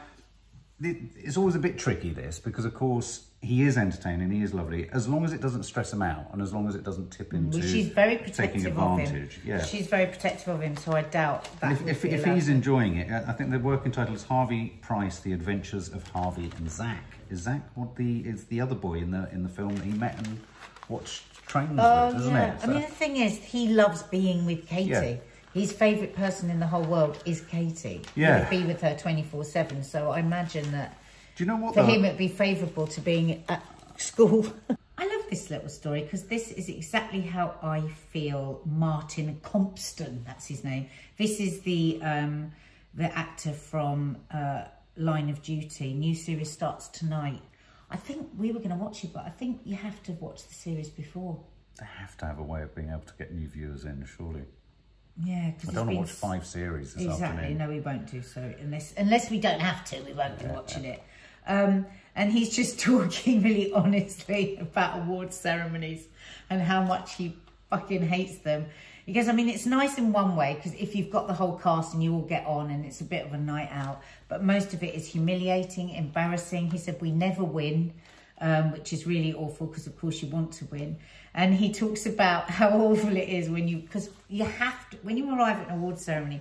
S1: it's always a bit tricky, this, because of course he is entertaining, he is lovely, as long as it doesn't stress him out and as long as it doesn't tip into
S2: she's very protective
S1: taking advantage.
S2: Of him. Yeah, she's very protective of him, so I doubt that.
S1: If he's enjoying it, I think the working title is Harvey Price: The Adventures of Harvey and Zach. Is Zach is the other boy in the film that he met and watched trains with, isn't it?
S2: So, I mean, the thing is, he loves being with Katie. Yeah. His favourite person in the whole world is Katie.
S1: Yeah.
S2: He would be with her 24/7. So I imagine that
S1: do you know what,
S2: for him it'd be favourable to being at school. I love this little story because this is exactly how I feel Martin Compston, that's his name. This is the actor from Line of Duty. New series starts tonight. I think we were going to watch it, but I think you have to watch the series before.
S1: They have to have a way of being able to get new viewers in, surely.
S2: Yeah, because
S1: I don't want to watch 5 series this afternoon.
S2: No, we won't do so unless we don't have to. We won't be watching it. And he's just talking really honestly about award ceremonies and how much he fucking hates them. He goes, I mean, it's nice in one way because if you've got the whole cast and you all get on and it's a bit of a night out, but most of it is humiliating, embarrassing. He said we never win, which is really awful because of course you want to win. And he talks about how awful it is when you have to, when you arrive at an award ceremony,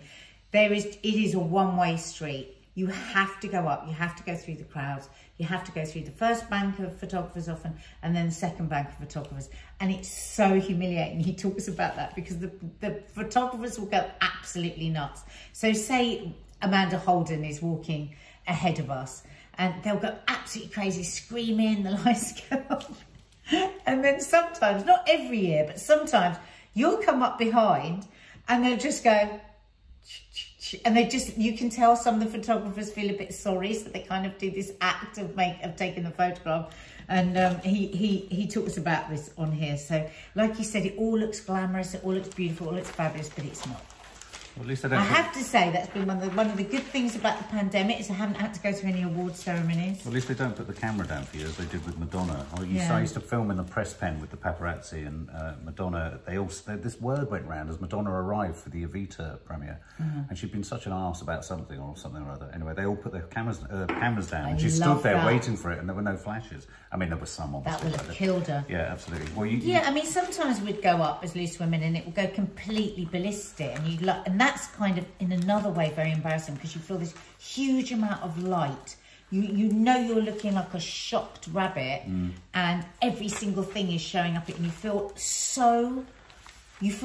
S2: it is a one-way street. You have to go up, you have to go through the crowds, you have to go through the first bank of photographers often, and then the second bank of photographers. And it's so humiliating. He talks about that because the photographers will go absolutely nuts. So say Amanda Holden is walking ahead of us and they'll go absolutely crazy, screaming, the lights go off. And then sometimes, not every year, but sometimes you'll come up behind and they'll just go, and you can tell some of the photographers feel a bit sorry, so they kind of do this act of taking the photograph. And he talks about this on here. So like you said, it all looks glamorous, it all looks beautiful, it all looks fabulous, but it's not.
S1: Well, at least I
S2: have to say that's been one of the good things about the pandemic is I haven't had to go to any award ceremonies.
S1: Well, at least they don't put the camera down for you as they did with Madonna. I used to film in the press pen with the paparazzi and Madonna. This word went round as Madonna arrived for the Evita premiere, and she'd been such an arse about something or other. Anyway, they all put their cameras down, and she stood there waiting for it, and there were no flashes. I mean, there was some obviously.
S2: That would have killed her.
S1: Yeah, absolutely. Well,
S2: I mean, sometimes we'd go up as loose women and it would go completely ballistic, and that's kind of in another way very embarrassing because you feel this huge amount of light. You know you're looking like a shocked rabbit, and every single thing is showing up, and you feel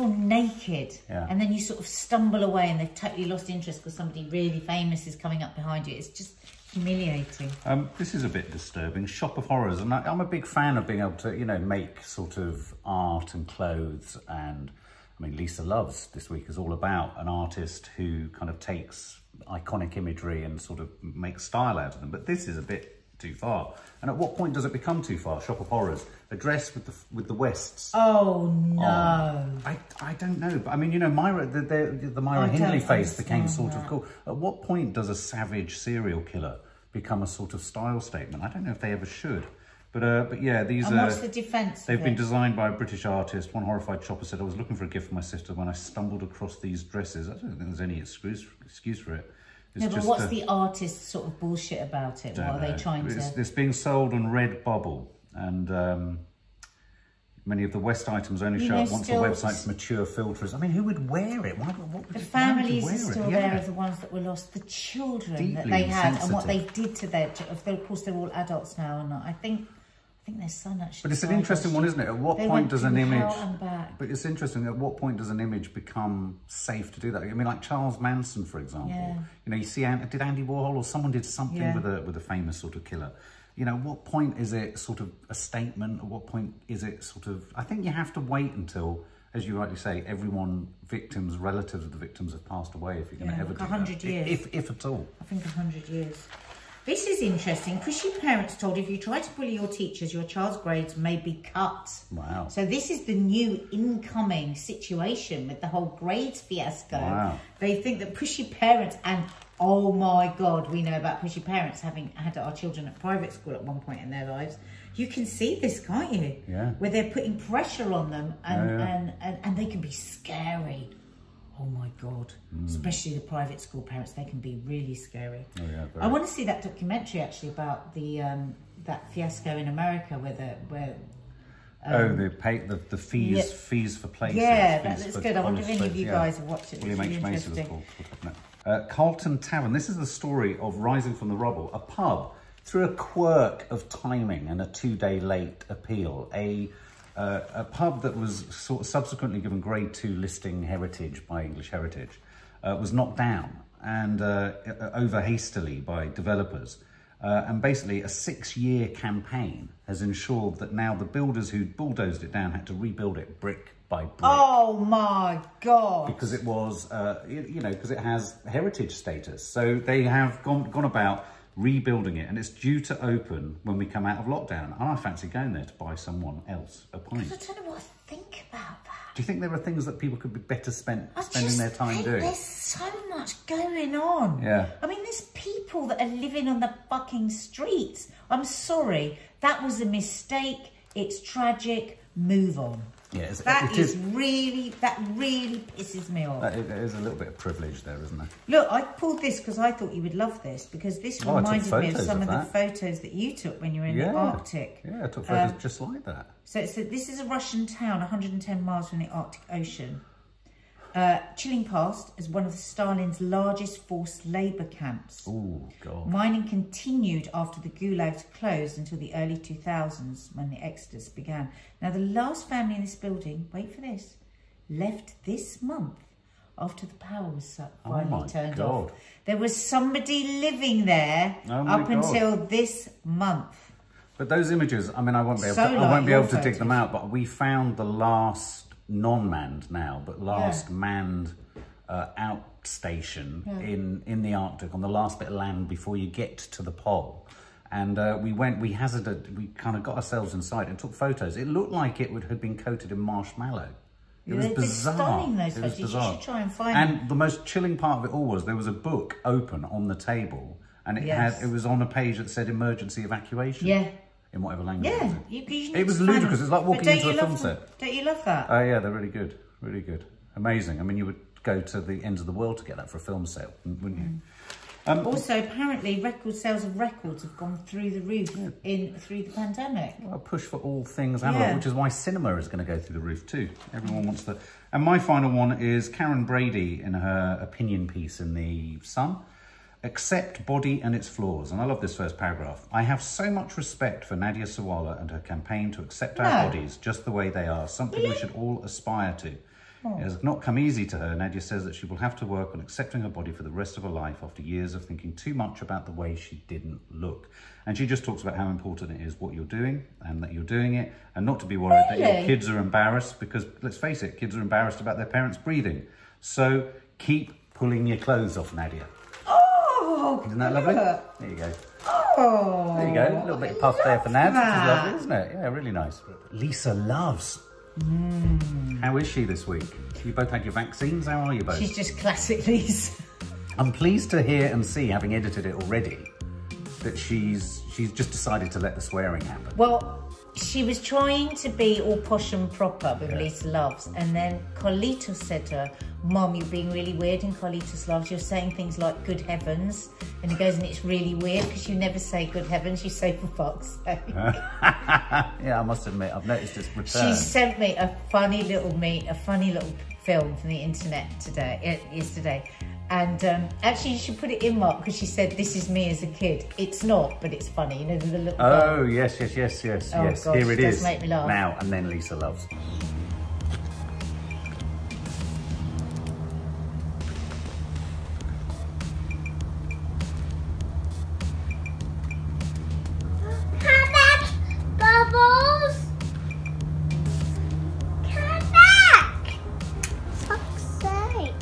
S2: naked, and then you sort of stumble away and they've totally lost interest because somebody really famous is coming up behind you. It's Humiliating.
S1: This is a bit disturbing. Shop of Horrors, and I'm a big fan of being able to, you know, make sort of art and clothes. And I mean, Lisa Loves this week is all about an artist who kind of takes iconic imagery and sort of makes style out of them. But this is a bit too far. And at what point does it become too far? Shop of Horrors, a dress with the Wests.
S2: Oh no!
S1: I don't know, but I mean, you know, Myra, the Myra Hindley face became sort of cool. At what point does a savage serial killer become a sort of style statement? I don't know if they ever should. But yeah, these
S2: and what's the defence?
S1: They've been designed by a British artist. One horrified shopper said, "I was looking for a gift for my sister when I stumbled across these dresses." I don't think there's any excuse for it. It's
S2: no, but what's the artist's sort of bullshit about it? What are they trying to...
S1: It's being sold on Redbubble, and many of the West items only show up once the website's mature filters. I mean, who would wear it? What would
S2: the families are still there of the ones that were lost, the children that they had, and what they did to their... Of course, they're all adults now, and I think their son actually...
S1: But it's an interesting one, isn't it? At what point does an image... But it's interesting, at what point does an image become safe to do that? I mean, like Charles Manson, for example. Yeah. You know, you see, did Andy Warhol or someone did something with a famous sort of killer? You know, what point is it sort of a statement? At what point is it sort of... I think you have to wait until, as you rightly say, relatives of the victims have passed away if you're going to ever do
S2: 100
S1: that.
S2: years.
S1: If at all.
S2: I think 100 years. This is interesting. Pushy parents told if you try to bully your teachers, your child's grades may be cut.
S1: Wow.
S2: So this is the new incoming situation with the whole grades fiasco.
S1: Wow.
S2: They think that pushy parents, and oh my God, we know about pushy parents having had our children at private school at one point in their lives. You can see this, can't you?
S1: Yeah.
S2: Where they're putting pressure on them and they can be scary. Oh my God, especially the private school parents, they can be really scary.
S1: Oh, yeah,
S2: I want to see that documentary actually about the that fiasco in America where
S1: the fees for places.
S2: Yeah, that's good. I wonder if any of you guys have watched it.
S1: William H. Macy was called. Carlton Tavern. This is the story of rising from the rubble. A pub, through a quirk of timing and a 2-day late appeal, a pub that was sort of subsequently given grade 2 listing heritage by English Heritage was knocked down and over hastily by developers. And basically a 6-year campaign has ensured that now the builders who bulldozed it down had to rebuild it brick by brick.
S2: Oh my God.
S1: Because it was, you know, because it has heritage status. So they have gone about rebuilding it, and it's due to open when we come out of lockdown. And I fancy going there to buy someone else a pint.
S2: I don't know what to think about that.
S1: Do you think there are things that people could be better spending their time doing?
S2: There's so much going on.
S1: Yeah.
S2: I mean, there's people that are living on the fucking streets. I'm sorry, that was a mistake. It's tragic. Move on.
S1: Yeah,
S2: that really pisses me off.
S1: There is a little bit of privilege there, isn't there?
S2: Look, I pulled this because I thought you would love this, because this reminded me of some of the photos that you took when you were in the Arctic.
S1: Yeah, I took photos just like that.
S2: So this is a Russian town 110 miles from the Arctic Ocean. Chilling past as one of Stalin's largest forced labour camps.
S1: Oh, God.
S2: Mining continued after the gulags closed until the early 2000s when the exodus began. Now, the last family in this building, wait for this, left this month after the power was finally turned off. There was somebody living there until this month.
S1: But those images, I mean, I won't be able to dig them out, but we found the last non-manned now, but last manned outstation in the Arctic, on the last bit of land before you get to the pole. And we kind of got ourselves inside and took photos. It looked like it had been coated in marshmallow. It was bizarre.
S2: Stunning, those photos. You should try and find them.
S1: And the most chilling part of it all was there was a book open on the table, and it was on a page that said emergency evacuation.
S2: Yeah.
S1: In whatever language.
S2: Yeah,
S1: it was ludicrous. It's like walking into a film set.
S2: Don't you love that?
S1: Oh yeah, they're really good, really good, amazing. I mean, you would go to the ends of the world to get that for a film set, wouldn't you?
S2: Also, apparently, record sales of records have gone through the roof through the pandemic.
S1: Well, a push for all things analog, which is why cinema is going to go through the roof too. Everyone wants to. And my final one is Karen Brady in her opinion piece in The Sun. Accept body and its flaws. And I love this first paragraph. I have so much respect for Nadia Sawalha and her campaign to accept our bodies just the way they are, something we should all aspire to. It has not come easy to her. Nadia says that she will have to work on accepting her body for the rest of her life after years of thinking too much about the way she didn't look. And she just talks about how important it is what you're doing and that you're doing it, and not to be worried that your kids are embarrassed, because let's face it, kids are embarrassed about their parents breathing. So keep pulling your clothes off, Nadia.
S2: Oh,
S1: isn't that lovely? There you go.
S2: Oh,
S1: there you go. A little bit of puff there for Nad, which is lovely, isn't it? Yeah, really nice. Lisa loves. How is she this week? You both had your vaccines. How are you both?
S2: She's just classic Lisa.
S1: I'm pleased to hear and see, having edited it already, that she's just decided to let the swearing happen.
S2: Well, she was trying to be all posh and proper with Lisa Loves, and then Carlitos said to her, Mum, you're being really weird in Carlitos Loves. You're saying things like good heavens. And he goes, and it's really weird because you never say good heavens, you say for fuck's sake.
S1: Yeah, I must admit, I've noticed it's returned.
S2: She sent me a funny little film from the internet yesterday. And actually, you should put it in, Mark, because she said, this is me as a kid. It's not, but it's funny. You know, the little girl.
S1: Oh, yes.
S2: Oh,
S1: yes.
S2: God,
S1: Here it is.
S2: Make me laugh.
S1: Now, and then Lisa Loves.
S5: Come back, Bubbles! Come back! Fuck's sake.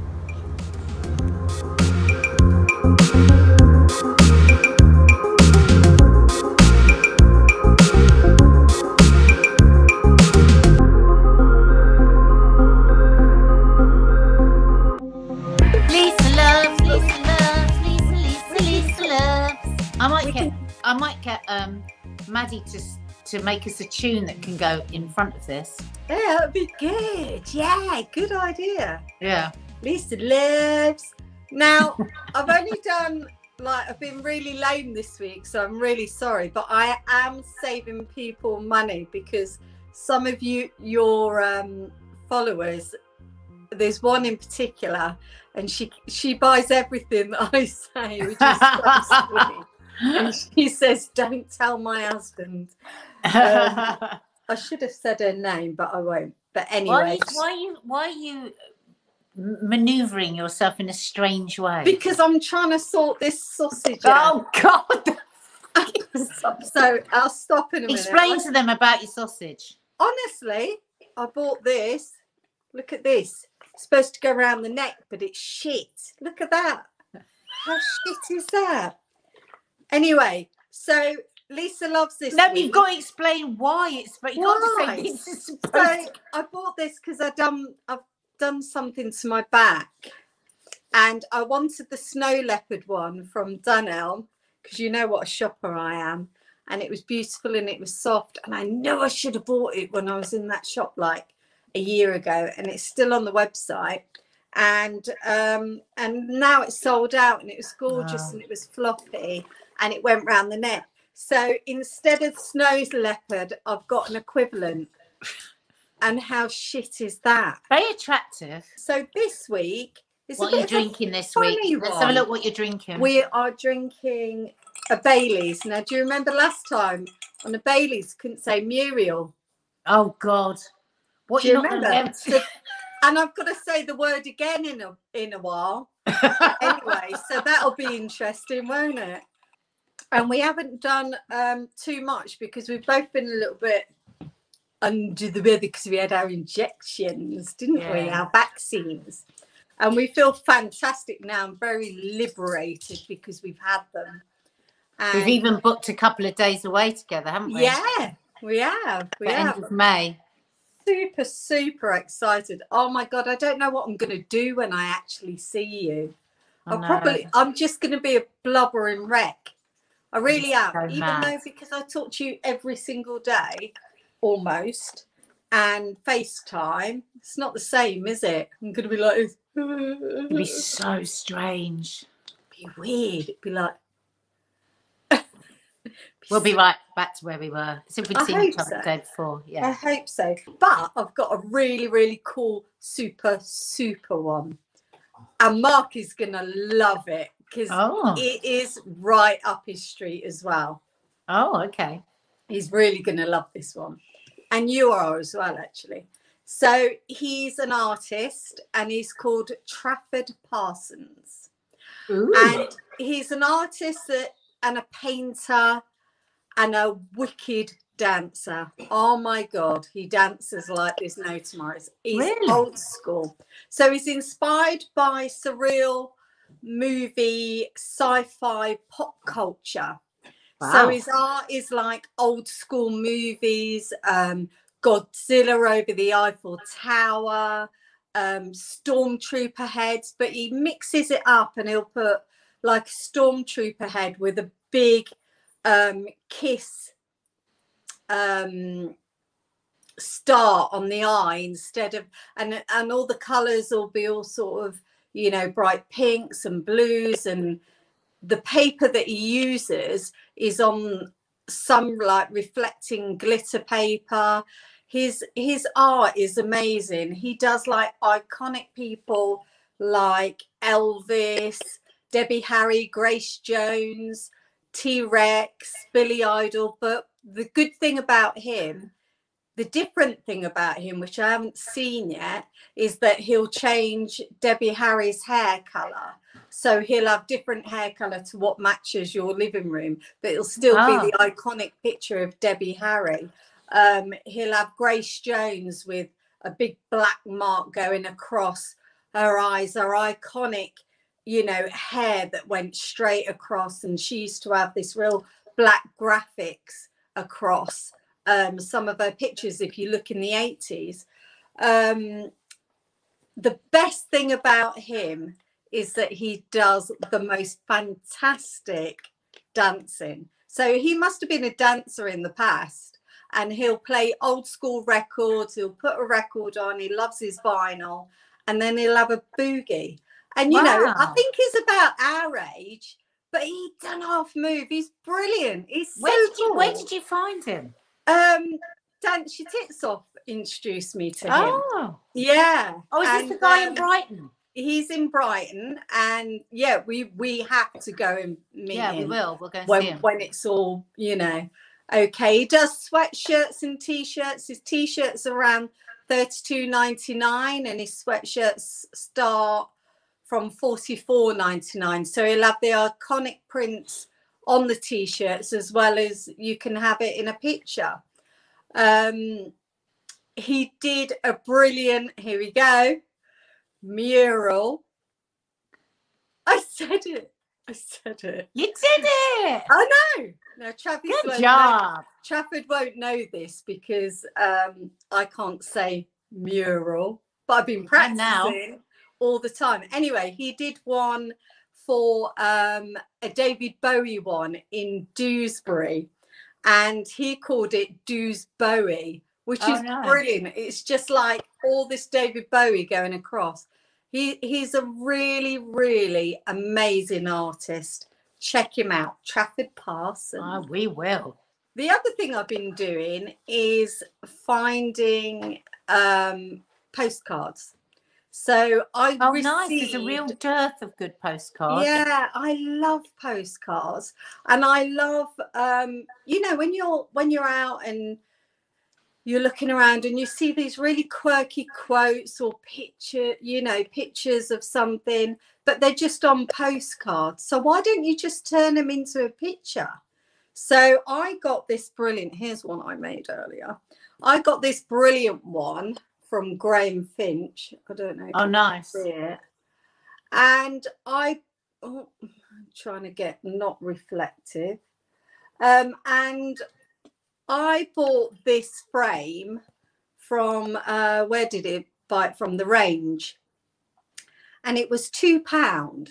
S2: I might get Maddie to make us a tune that can go in front of this.
S13: Yeah, that'd be good. Yeah, good idea.
S2: Yeah.
S13: Lisa Loves. Now, I've only done, I've been really lame this week, so I'm really sorry, but I am saving people money because some of your followers, there's one in particular, and she buys everything that I say, which is so sweet. And she says, don't tell my husband. I should have said her name, but I won't. But anyway.
S2: Why are you manoeuvring yourself in a strange way?
S13: Because I'm trying to sort this sausage out.
S2: Oh, God.
S13: So I'll stop in a minute.
S2: Explain to them about your sausage.
S13: Honestly, I bought this. Look at this. It's supposed to go around the neck, but it's shit. Look at that. How shit is that? Anyway, so Lisa Loves this.
S2: No, you've got to explain why it's. But you can't just say this is supposed
S13: So I bought this because I've done something to my back, and I wanted the snow leopard one from Dunelm because you know what a shopper I am, and it was beautiful and it was soft, and I know I should have bought it when I was in that shop like a year ago, and it's still on the website. And now it's sold out, and it was gorgeous. And it was floppy, and it went round the neck. So instead of snow leopard, I've got an equivalent. And how shit is that?
S2: Very attractive.
S13: So this week,
S2: what are you drinking this week? Let's have a look what you're drinking.
S13: We are drinking a Bailey's. Now, do you remember last time on the Bailey's, couldn't say Muriel?
S2: Oh God, what
S13: do you remember? And I've got to say the word again in a while. Anyway, so that'll be interesting, won't it? And we haven't done too much because we've both been a little bit under the weather because we had our injections, didn't we? Our vaccines. And we feel fantastic now and very liberated because we've had them. And
S2: we've even booked a couple of days away together, haven't we?
S13: Yeah, we have.
S2: End of May.
S13: Super excited. Oh my God, I don't know what I'm going to do when I actually see you. I'm just going to be a blubbering wreck. I really am.
S2: So
S13: Even
S2: mad.
S13: though because I talk to you every single day, almost, and FaceTime, it's not the same, is it? I'm going to be like this.
S2: It'd be so strange.
S13: It'd be weird. It'd be like.
S2: We'll be right back to where we were. So we'd seen each other the day before. Yeah.
S13: I hope so. But I've got a really, really cool, super one. And Mark is going to love it because it is right up his street as well.
S2: Oh, okay.
S13: He's really going to love this one. And you are as well, actually. So he's an artist and he's called Trafford Parsons.
S2: Ooh.
S13: And he's an artist and a painter and a wicked dancer. Oh my God, he dances like there's no tomorrow. He's
S2: Really?
S13: old school. So he's inspired by surreal movie, sci-fi, pop culture.
S2: Wow.
S13: So his art is like old school movies, Godzilla over the Eiffel Tower, stormtrooper heads, but he mixes it up and he'll put like a stormtrooper head with a big kiss star on the eye instead of, and all the colors will be all sort of, you know, bright pinks and blues, and the paper that he uses is on some like reflecting glitter paper. His art is amazing. He does like iconic people like Elvis, Debbie Harry, Grace Jones, T-Rex, Billy Idol. But the good thing about him, the different thing about him, which I haven't seen yet, is that he'll change Debbie Harry's hair color. So he'll have different hair color to what matches your living room, but it'll still be the iconic picture of Debbie Harry. He'll have Grace Jones with a big black mark going across her eyes, her iconic, you know, hair that went straight across, and she used to have this real black graphics across some of her pictures if you look in the 80s. The best thing about him is that he does the most fantastic dancing. So he must have been a dancer in the past, and he'll play old school records. He'll put a record on. He loves his vinyl, and then he'll have a boogie. And, you know, I think he's about our age, but he done half move. He's brilliant. He's so cool.
S2: Where did you find him?
S13: Dance Your Tits Off introduced me to him.
S2: Oh.
S13: Yeah.
S2: Oh, is this the guy in Brighton?
S13: He's in Brighton, and yeah, we have to go and meet him.
S2: Yeah, we will. We'll go and see him.
S13: When it's all, you know, okay. He does sweatshirts and t-shirts. His t-shirts are around $32.99, and his sweatshirts start from $44.99. So he'll have the iconic prints on the t-shirts, as well as you can have it in a picture. He did a brilliant, here we go, mural. I said it.
S2: You did it.
S13: I know. Now
S2: Good job.
S13: Trafford won't know this because I can't say mural, but I've been practicing all the time. Anyway, he did one for a David Bowie one in Dewsbury, and he called it Dews Bowie, which is brilliant. It's just like all this David Bowie going across. He's a really, really amazing artist. Check him out, Trafford Parsons.
S2: Oh, we will.
S13: The other thing I've been doing is finding postcards. So I received,
S2: nice. There's a real dearth of good postcards.
S13: Yeah, I love postcards, and I love you know, when you're out and you're looking around and you see these really quirky quotes or pictures of something, but they're just on postcards. So why don't you just turn them into a picture? So I got this brilliant, here's one I made earlier. I got this brilliant one from Graham Finch. I don't know.
S2: Oh, nice.
S13: And I'm trying to get not reflective. And I bought this frame from, where did it buy it from? The Range. And it was £2.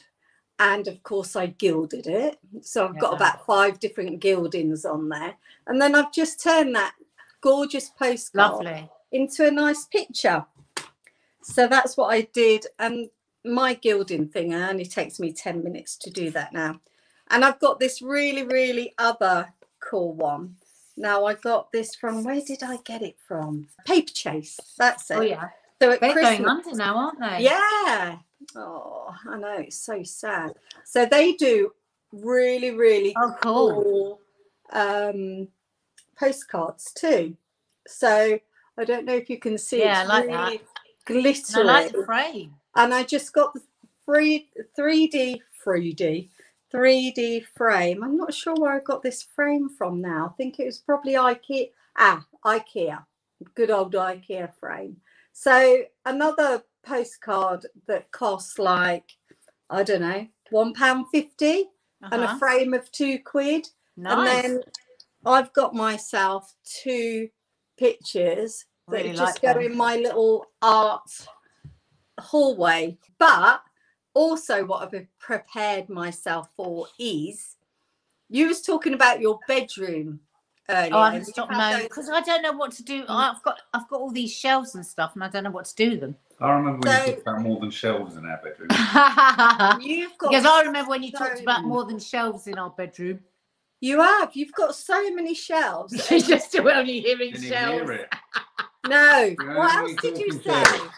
S13: And of course I gilded it. So I've got about 5 different gildings on there. And then I've just turned that gorgeous postcard into a nice picture. So that's what I did. And my gilding thing only takes me 10 minutes to do that now. And I've got this really, really other cool one. Now I got this from, where did I get it from? Paper Chase. That's it.
S2: Oh yeah.
S13: So at
S2: they're
S13: Christmas,
S2: going under now, aren't they?
S13: Yeah. Oh, I know. It's so sad. So they do really, really cool postcards too. So I don't know if you can see.
S2: Yeah,
S13: it's
S2: I like
S13: really
S2: that.
S13: glittery.
S2: And I like the frame.
S13: And I just got the 3D frame. I'm not sure where I got this frame from now. I think it was probably IKEA. IKEA. Good old IKEA frame. So another postcard that costs like, I don't know, £1.50 and a frame of £2.
S2: Nice.
S13: And then I've got myself 2 pictures that
S2: Really
S13: just
S2: like
S13: go
S2: them.
S13: in my little art hallway. But also what I've prepared myself for is, you was talking about your bedroom earlier.
S2: Oh, I haven't stopped now because I don't know what to do. I've got all these shelves and stuff, and I don't know what to do with them.
S1: I remember when you talked about more than shelves in our bedroom.
S13: You've got,
S2: because I remember when you talked about more than shelves in our bedroom.
S13: You have. You've got so many shelves.
S2: You're just still only hearing
S1: Didn't
S2: shelves.
S1: even hear it.
S13: No.
S1: You're
S13: What
S1: only
S13: else did you
S1: talking
S13: say?
S1: shelves.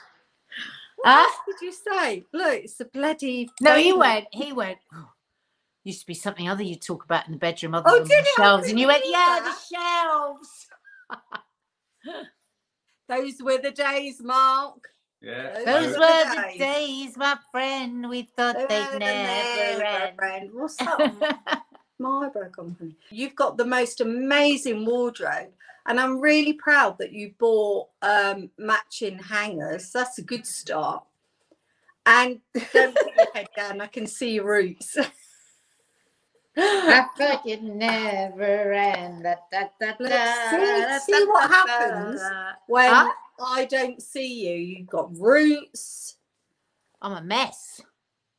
S13: What else did you say? Look, it's a bloody.
S2: No,
S13: baby.
S2: he went. Oh, used to be something other you talk about in the bedroom other
S13: Oh,
S2: than
S13: did
S2: the
S13: it?
S2: shelves, and you went,
S13: hear
S2: yeah,
S13: that.
S2: the shelves.
S13: Those were the days, Mark.
S1: Yeah.
S2: Those were the days, my friend. We thought they'd never end.
S13: What's that? My broke on, honey. You've got the most amazing wardrobe, and I'm really proud that you bought matching hangers. That's a good start. And don't put your head down. I can see your roots.
S2: I thought you'd never end.
S13: See what happens when I don't see you. You've got roots.
S2: I'm a mess.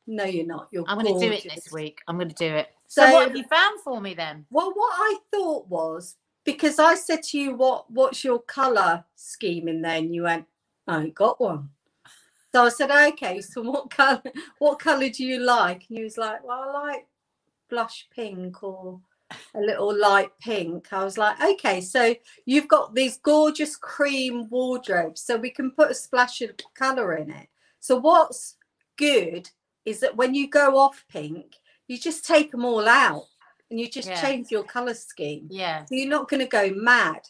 S13: No, you're not.
S2: I'm going to do it this week. I'm going to do it.
S13: So
S2: what have you found for me then?
S13: Well, what I thought was, because I said to you, what's your colour scheme in there? And you went, I ain't got one. So I said, okay, so what colour do you like? And you was like, well, I like blush pink or a little light pink. I was like, okay, so you've got these gorgeous cream wardrobes, so we can put a splash of colour in it. So what's good is that when you go off pink, you just take them all out and you just change your colour scheme.
S2: Yeah.
S13: So you're not going to go mad.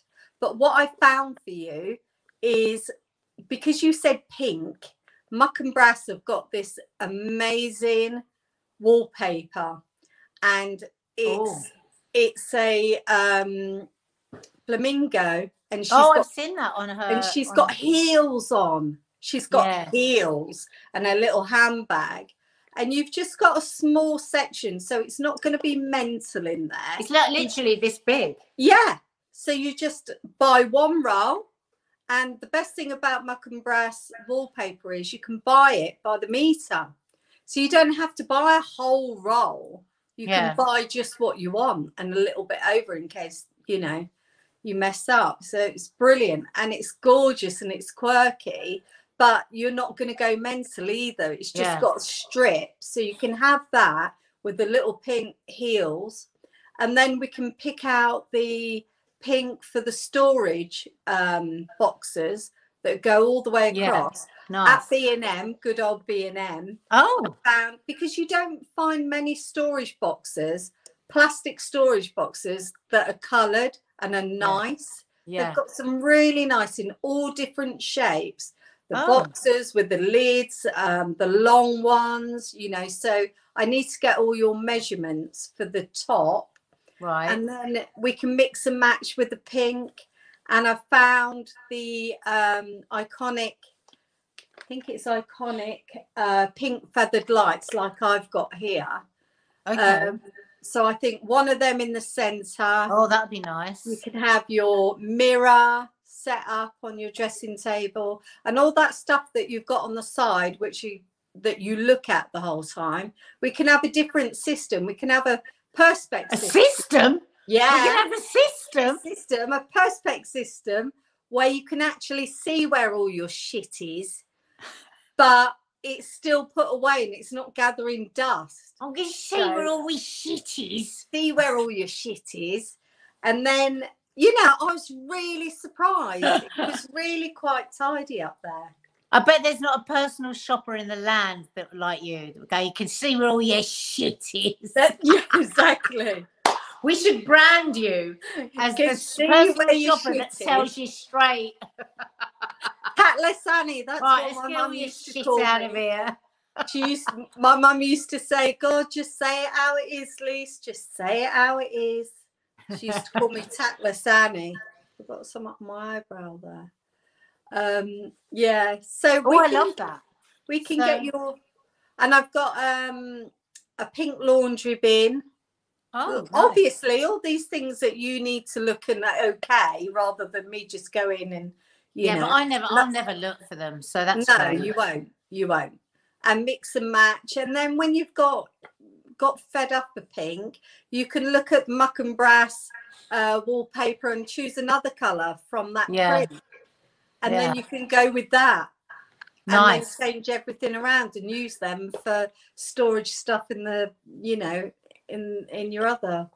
S13: But what I found for you is, because you said pink, Muck and Brass have got this amazing wallpaper, and it's a flamingo, and
S2: I've seen that on her,
S13: and she's got heels on. She's got heels and a little handbag, and you've just got a small section, so it's not going to be mental in there.
S2: It's like literally this big.
S13: Yeah. So you just buy one roll. And the best thing about Muck and Brass wallpaper is you can buy it by the meter. So you don't have to buy a whole roll. You can buy just what you want and a little bit over in case, you know, you mess up. So it's brilliant and it's gorgeous and it's quirky, but you're not going to go mental either. It's just got strips. So you can have that with the little pink heels. And then we can pick out the pink for the storage boxes that go all the way across. At B&M, good old B&M. Because you don't find many storage boxes, plastic storage boxes that are coloured and are nice. They've got some really nice in all different shapes. The boxes with the lids, the long ones, you know. So I need to get all your measurements for the top.
S2: Right.
S13: And then we can mix and match with the pink. And I found the iconic, I think it's iconic, pink feathered lights like I've got here.
S2: Okay.
S13: So I think one of them in the centre.
S2: Oh, that'd be nice.
S13: You can have your mirror set up on your dressing table and all that stuff that you've got on the side, that you look at the whole time. We can have a different system. We can have a perspex
S2: system.
S13: Yeah,
S2: we can have a system.
S13: A perspex system where you can actually see where all your shit is, but it's still put away and it's not gathering dust.
S2: I'm going to see where all my shit is.
S13: See where all your shit is. And then, you know, I was really surprised. It was really quite tidy up there.
S2: I bet there's not a personal shopper in the land that like you. Okay, you can see where all your shit is.
S13: Yeah, exactly.
S2: We should brand you as the personal shopper that sells you straight.
S13: Tactless Annie, that's
S2: Right,
S13: what
S2: let's
S13: my
S2: get all
S13: mum
S2: your
S13: used to
S2: shit
S13: call
S2: out
S13: me.
S2: of here.
S13: My mum used to say, God, just say it how it is, Lise. Just say it how it is. She used to call me Tactless Annie. I've got some up my eyebrow there. Yeah, so
S2: I love that.
S13: We can get your, and I've got a pink laundry bin.
S2: Oh,
S13: obviously, all these things that you need to look at okay, rather than me just go in and you know.
S2: But I'll never look for them, so that's great.
S13: You won't, and mix and match. And then when you've got fed up of pink, you can look at muck and brass wallpaper and choose another color from that print, and then you can go with that.
S2: Nice.
S13: And then change everything around and use them for storage stuff in the, you know, in your other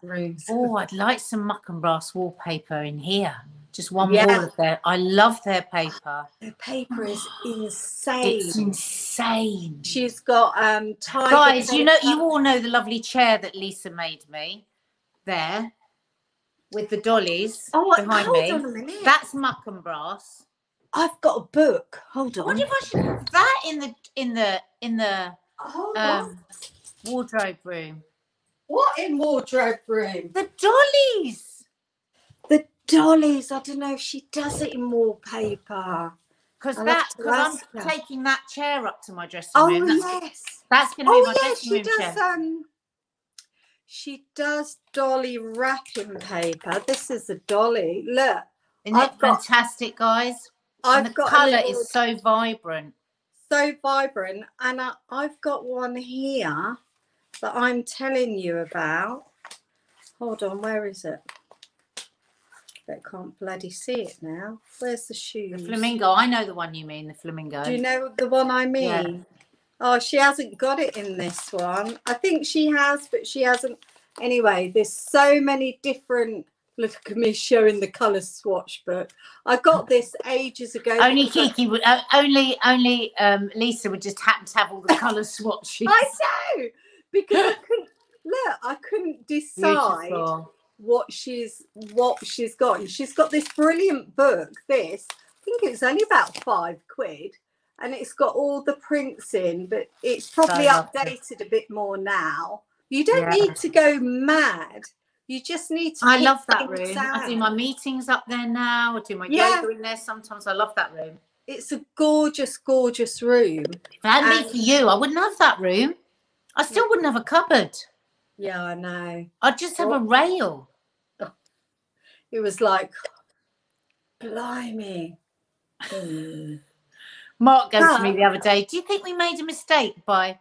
S13: rooms.
S2: Oh, I'd like some muck and brass wallpaper in here. Just one wall of their. I love their paper.
S13: Their paper is insane.
S2: It's insane.
S13: She's got
S2: guys, paper. You all know the lovely chair that Lisa made me there with the dollies behind me.
S13: Hold on a minute.
S2: That's muck and brass.
S13: I've got a book. Hold on.
S2: What if I should put that in the wardrobe room?
S13: What in wardrobe room?
S2: The dollies.
S13: The dollies. I don't know if she does it in wallpaper.
S2: Because I'm taking that chair up to my dressing room. That's going to be my dressing room chair.
S13: She does dolly wrapping paper. This is a dolly. Look.
S2: Isn't it fantastic, guys? And the colour is so vibrant.
S13: So vibrant. And I've got one here that I'm telling you about. Hold on, where is it? I can't bloody see it now. Where's the shoes?
S2: The flamingo. I know the one you mean, the flamingo.
S13: Do you know the one I mean? Yeah. Oh, she hasn't got it in this one. I think she has, but she hasn't. Anyway, there's so many different. Look at me showing the colour swatch book. I got this ages ago.
S2: Only Kiki would. Only Lisa would just happen to have all the colour swatches.
S13: I know, because I couldn't decide. Beautiful. what she's got. And she's got this brilliant book. I think it's only about £5, and it's got all the prints in, but it's probably updated a bit more now. You don't need to go mad. You just need to.
S2: I love that room. I do my meetings up there now. I do my yoga in there sometimes. I love that room.
S13: It's a gorgeous, gorgeous room.
S2: If it hadn't been for you, I wouldn't have that room. I still wouldn't have a cupboard.
S13: Yeah, I know.
S2: I'd just have a rail.
S13: It was like, blimey.
S2: Mark goes to me the other day, do you think we made a mistake by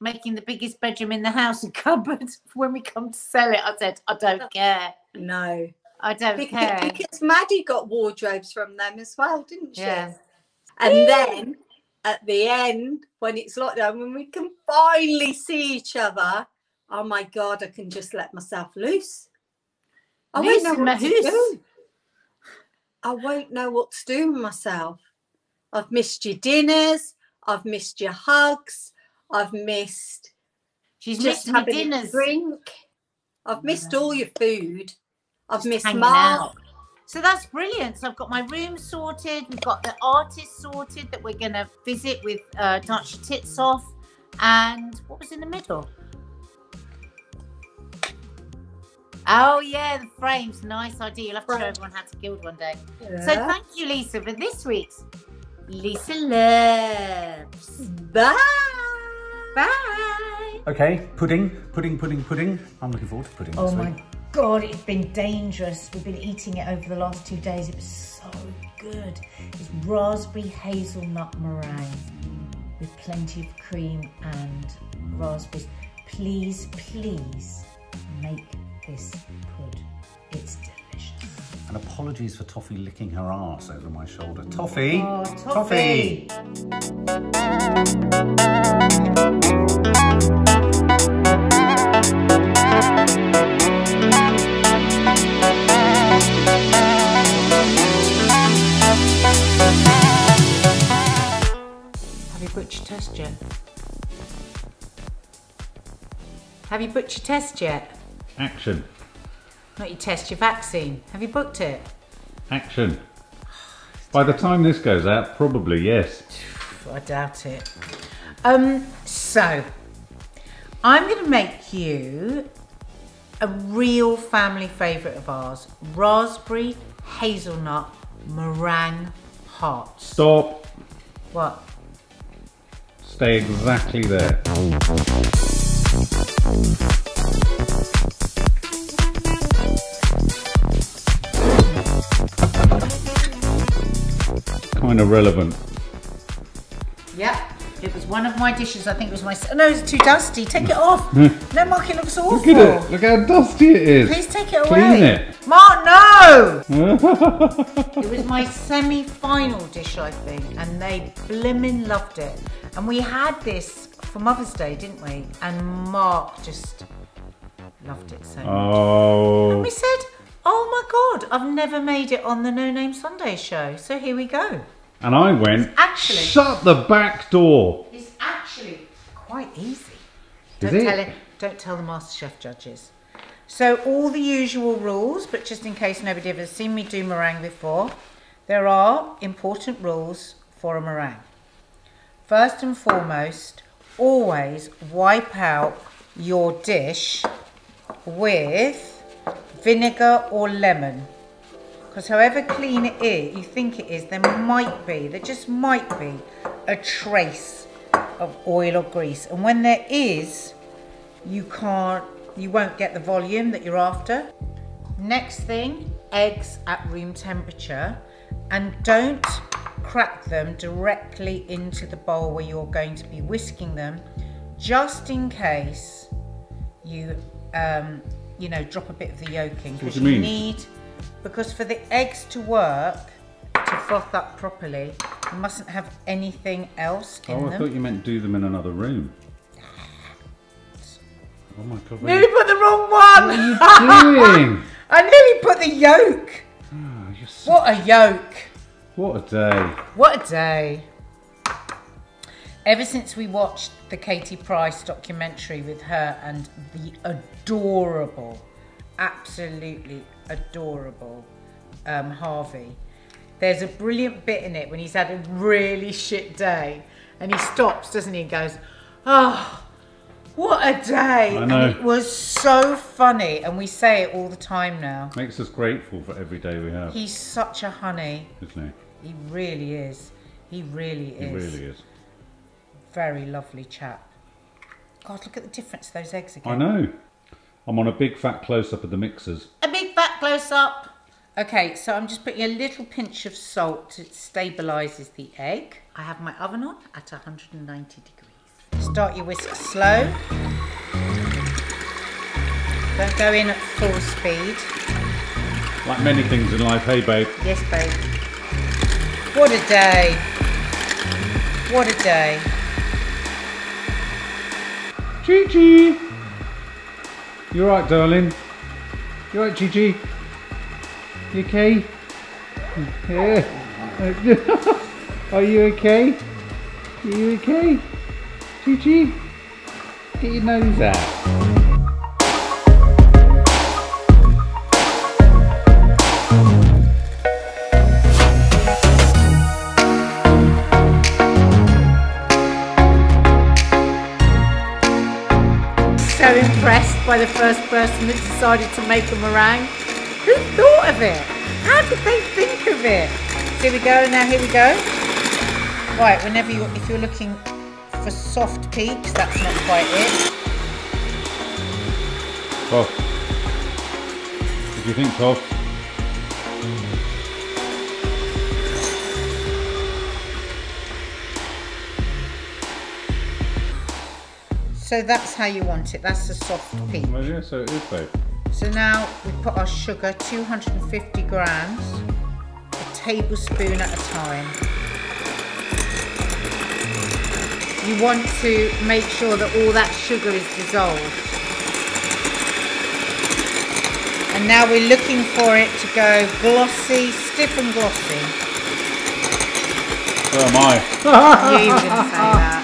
S2: making the biggest bedroom in the house a cupboard when we come to sell it? I said, I don't care.
S13: No.
S2: I don't care.
S13: Because Maddie got wardrobes from them as well, didn't she?
S2: Yeah.
S13: And then at the end, when it's lockdown, when we can finally see each other, oh my God, I can just let myself loose. I won't know what to do. I won't know what to do with myself. I've missed your dinners. I've missed your hugs. I've missed.
S2: She's missed my dinners.
S13: Drink. I've missed all your food. I've missed
S2: hanging
S13: Mark.
S2: Out. So that's brilliant. So I've got my room sorted. We've got the artist sorted that we're going to visit with Dance Your Tits Off. And what was in the middle? Oh, yeah, the frames. Nice idea. You'll have to show everyone how to gild one day. Yeah. So thank you, Lisa, for this week's Lisa Loves.
S13: Bye.
S2: Bye.
S1: Okay, pudding. I'm looking forward to pudding this week.
S2: Oh, my God, it's been dangerous. We've been eating it over the last 2 days. It was so good. It's raspberry hazelnut meringue with plenty of cream and raspberries. Please, please make this pud. It's delicious.
S1: And apologies for Toffee licking her arse over my shoulder. Toffee!
S2: Oh, Toffee! Have you booked your test yet? Have you booked your test yet?
S1: Action.
S2: Not your test, your vaccine. Have you booked it?
S1: Action. By the time this goes out, probably yes.
S2: I doubt it. So, I'm going to make you a real family favourite of ours. Raspberry hazelnut meringue hearts.
S1: Stop.
S2: What?
S1: Stay exactly there. Kind of relevant.
S2: Yep, it was one of my dishes. I think it was my. No, it's too dusty. Take it off. No, Mark, it looks awful.
S1: Look at it. Look how dusty it is.
S2: Please take it away.
S1: Clean it.
S2: Mark, no! It was my semi-final dish, I think, and they blimmin' loved it. And we had this for Mother's Day, didn't we? And Mark just loved it so much.
S1: Oh.
S2: And we said, oh my God, I've never made it on the No Name Sunday show. So here we go.
S1: And I went,
S2: actually,
S1: shut the back door.
S2: It's actually quite easy.
S1: Is
S2: Don't tell the MasterChef judges. So all the usual rules, but just in case nobody ever seen me do meringue before, there are important rules for a meringue. First and foremost, always wipe out your dish with vinegar or lemon. Because however clean it is, you think it is, there just might be a trace of oil or grease. And when there is, you won't get the volume that you're after. Next thing, eggs at room temperature, and don't crack them directly into the bowl where you're going to be whisking them, just in case you, drop a bit of the yolk in.
S1: What do you mean?
S2: Because for the eggs to work, to froth up properly, you mustn't have anything else in them.
S1: Oh, I thought you meant do them in another room. Oh my God.
S2: Nearly put the wrong one!
S1: What are you doing?
S2: I nearly put the yolk.
S1: Oh,
S2: what a yolk.
S1: What a day.
S2: What a day. Ever since we watched the Katie Price documentary with her and the adorable, absolutely adorable Harvey, there's a brilliant bit in it when he's had a really shit day and he stops, doesn't he, and goes, oh, what a day.
S1: I know.
S2: And it was so funny, and we say it all the time now.
S1: Makes us grateful for every day we have.
S2: He's such a honey.
S1: Isn't he?
S2: He really is. He really is.
S1: He really is.
S2: Very lovely chap. God, look at the difference of those eggs again.
S1: I know. I'm on a big fat close-up of the mixers.
S2: A big fat close-up. Okay, so I'm just putting a little pinch of salt. It stabilises the egg. I have my oven on at 190 degrees. Start your whisk slow. Don't go in at full speed.
S1: Like many things in life, hey babe.
S2: Yes, babe. What a day. What a day.
S1: Gigi! You alright, darling? You alright, Gigi? You okay? Yeah. Are you okay? Are you okay? Gigi? Get your nose out.
S2: So impressed by the first person that decided to make a meringue. Who thought of it? How did they think of it? Here we go, now here we go. Right, if you're looking for soft peaks, that's not quite it.
S1: Tough. What do you think, Toff?
S2: So that's how you want it, that's the soft peak.
S1: Well, yeah, so it is, babe.
S2: So now we put our sugar, 250 grams, a tablespoon at a time. You want to make sure that all that sugar is dissolved. And now we're looking for it to go glossy, stiff and glossy.
S1: So am I.
S2: I knew you were going to say that.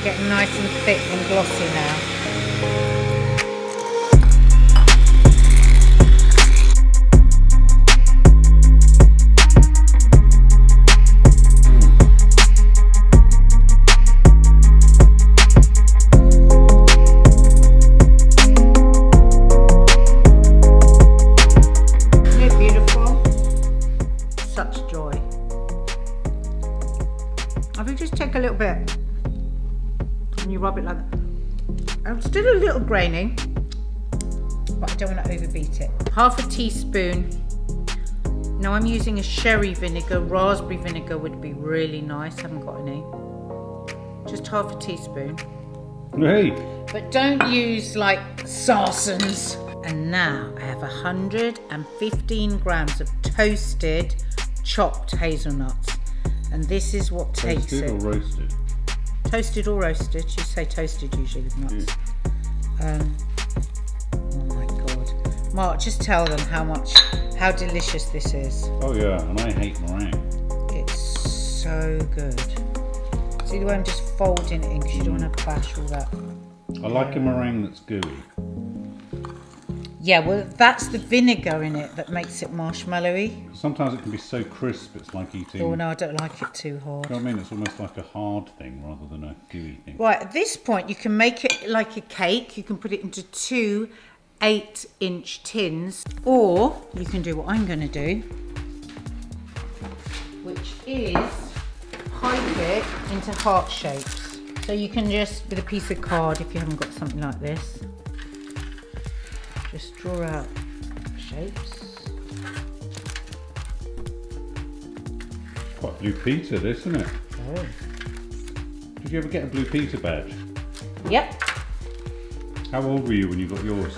S2: Getting nice and thick and glossy now. A little bit and you rub it like that. It's still a little grainy, but I don't want to overbeat it. Half a teaspoon. Now I'm using a sherry vinegar. Raspberry vinegar would be really nice. I haven't got any. Just half a teaspoon.
S1: Hey.
S2: But don't use like sarsens. And now I have 115 grams of toasted chopped hazelnuts. And this is what takes it.
S1: Toasted or roasted?
S2: Toasted or roasted. You say toasted usually with nuts. Oh my God. Mark, just tell them how delicious this is.
S1: Oh yeah, and I hate meringue.
S2: It's so good. See the way I'm just folding it in because you don't want to bash all that.
S1: I like a meringue that's gooey.
S2: Yeah, well, that's the vinegar in it that makes it marshmallowy.
S1: Sometimes it can be so crisp, it's like eating...
S2: Oh, no, I don't like it too hard.
S1: You know what I mean? It's almost like a hard thing rather than a gooey thing.
S2: Right, at this point, you can make it like a cake. You can put it into 2 8-inch tins. Or you can do what I'm going to do, which is pipe it into heart shapes. So you can just, with a piece of card, if you haven't got something like this, just draw out shapes.
S1: Quite Blue Peter, this, isn't it?
S2: Oh.
S1: Did you ever get a Blue Peter badge?
S2: Yep.
S1: How old were you when you got yours?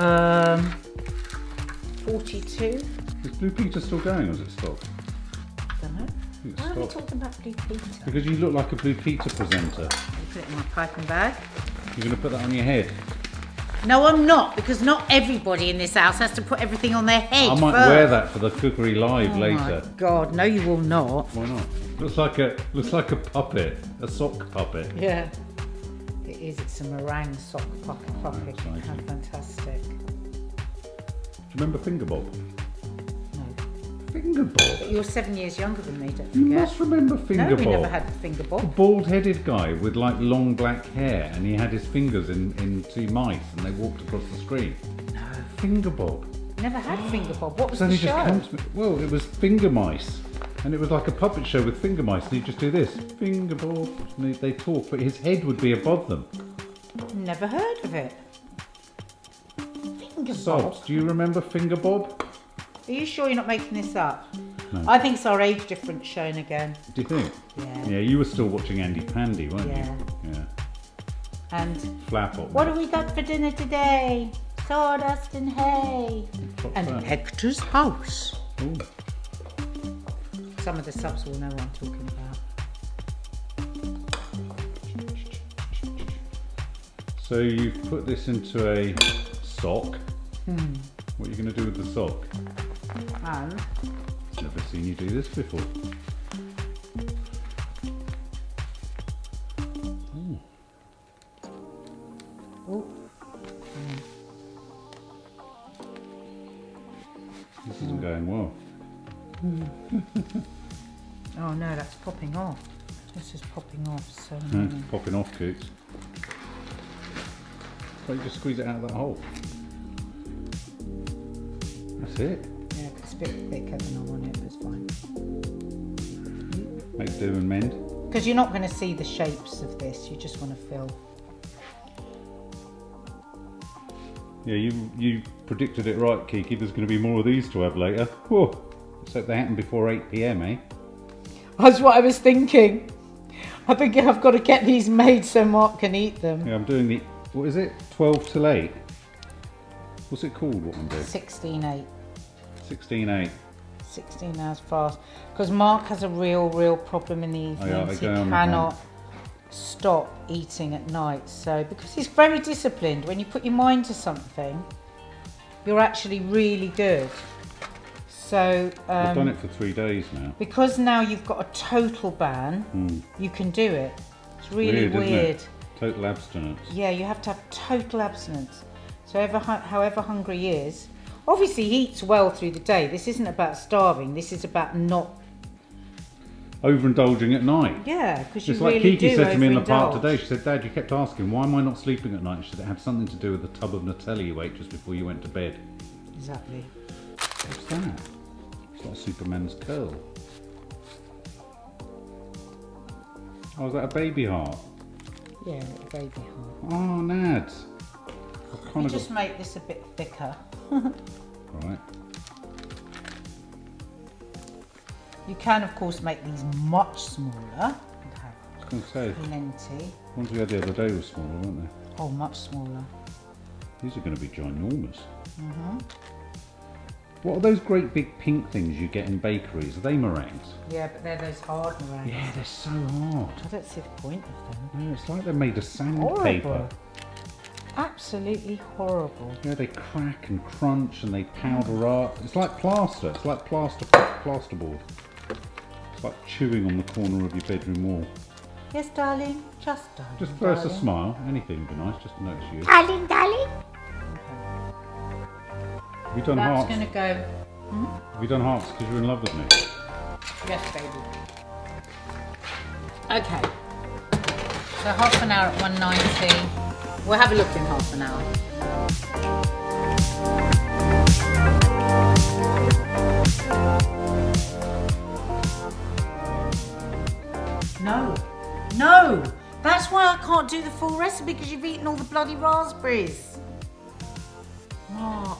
S2: 42.
S1: Is Blue Peter still going or is it stopped?
S2: Don't know. Why are we talking about Blue Peter?
S1: Because you look like a Blue Peter presenter.
S2: Put it in my piping bag.
S1: You're going to put that on your head?
S2: No, I'm not, because not everybody in this house has to put everything on their head.
S1: I might wear that for the Cookery Live later.
S2: Oh my God, no, you will not.
S1: Why not? Looks like a puppet, a sock puppet.
S2: Yeah, it is. It's a meringue sock puppet. How fantastic!
S1: Do you remember Finger Bob?
S2: No.
S1: Finger Bob?
S2: But you're 7 years younger than me, don't forget.
S1: You must remember Finger Bob.
S2: No, we never had Finger Bob.
S1: A bald-headed guy with like long black hair, and he had his fingers in 2 mice, and they walked across the screen. No. Finger Bob.
S2: Never had Finger Bob. What was
S1: So
S2: the
S1: he just
S2: show?
S1: came to me. Well, it was Finger Mice, and it was like a puppet show with finger mice. And he'd just do this, Finger Bob, and they talk, but his head would be above them.
S2: Never heard of it. Finger
S1: Sobs,
S2: Bob.
S1: do you remember Finger Bob?
S2: Are you sure you're not making this up?
S1: No.
S2: I think it's our age difference showing again.
S1: Do you think?
S2: Yeah.
S1: Yeah, you were still watching Andy Pandy, weren't
S2: Yeah.
S1: you? Yeah.
S2: And
S1: Flap up.
S2: what have we got for dinner today? Sawdust and hay. And Hector's house.
S1: Ooh.
S2: Some of the subs will know what I'm talking about.
S1: So you've put this into a sock. What are you going to do with the sock?
S2: And
S1: Never seen you do this before. Ooh.
S2: oh,
S1: This isn't going well.
S2: oh no, that's popping off. This is popping off. So
S1: It's popping off, Coots. Why don't you just squeeze it out of that hole? That's it.
S2: yeah, it's a bit thicker than I want it, but it's fine.
S1: Make do and mend.
S2: Because you're not going to see the shapes of this. You just want to fill.
S1: Yeah, you predicted it right, Kiki. There's going to be more of these to have later. Whoa. Let's hope they happen before 8 PM, eh?
S2: That's what I was thinking. I think I've got to get these made so Mark can eat them.
S1: Yeah, I'm doing the, what is it? 12 till 8? What's it called, what I'm doing?
S2: 16/8.
S1: 16/8.
S2: 16 hours fast. Because Mark has a real problem in the evenings. He cannot stop eating at night. So, because he's very disciplined, when you put your mind to something, you're actually really good. So
S1: I've done it for 3 days now.
S2: Because now you've got a total ban, you can do it. It's really weird.
S1: Total abstinence.
S2: Yeah, you have to have total abstinence. So however hungry he is, obviously he eats well through the day. This isn't about starving. This is about not
S1: overindulging at night.
S2: Yeah, because you
S1: it's
S2: really
S1: like Kiki
S2: do
S1: said to me in the
S2: overindulge.
S1: park today. She said, "Dad, you kept asking why am I not sleeping at night." She said it had something to do with the tub of Nutella you ate just before you went to bed.
S2: Exactly.
S1: What's that? It's like Superman's curl. Oh, is that a baby heart?
S2: Yeah, a baby heart.
S1: Oh, Nad.
S2: You just make this a bit thicker.
S1: Right.
S2: You can, of course, make these much smaller.
S1: I was going to say,
S2: plenty.
S1: The ones we had the other day were smaller, weren't they?
S2: Oh, much smaller.
S1: These are going to be ginormous.
S2: Mhm.
S1: What are those great big pink things you get in bakeries? Are they meringues?
S2: Yeah, but they're those hard meringues.
S1: Yeah, they're so hard.
S2: I don't see the point of them.
S1: No, it's like they're made of sandpaper.
S2: Horrible. Absolutely horrible.
S1: Yeah, they crack and crunch and they powder up. It's like plaster. It's like plasterboard. It's like chewing on the corner of your bedroom wall.
S2: Yes, darling. Just darling.
S1: Just throw us a
S2: darling.
S1: smile. Anything would be nice, just to notice you.
S2: Darling, darling.
S1: Have you done
S2: That's
S1: hearts?
S2: going to go.
S1: Have you done hearts because you're in love with me?
S2: Yes, baby. Okay. So half an hour at 190. We'll have a look in half an hour. No. No! That's why I can't do the full recipe, because you've eaten all the bloody raspberries. Mark.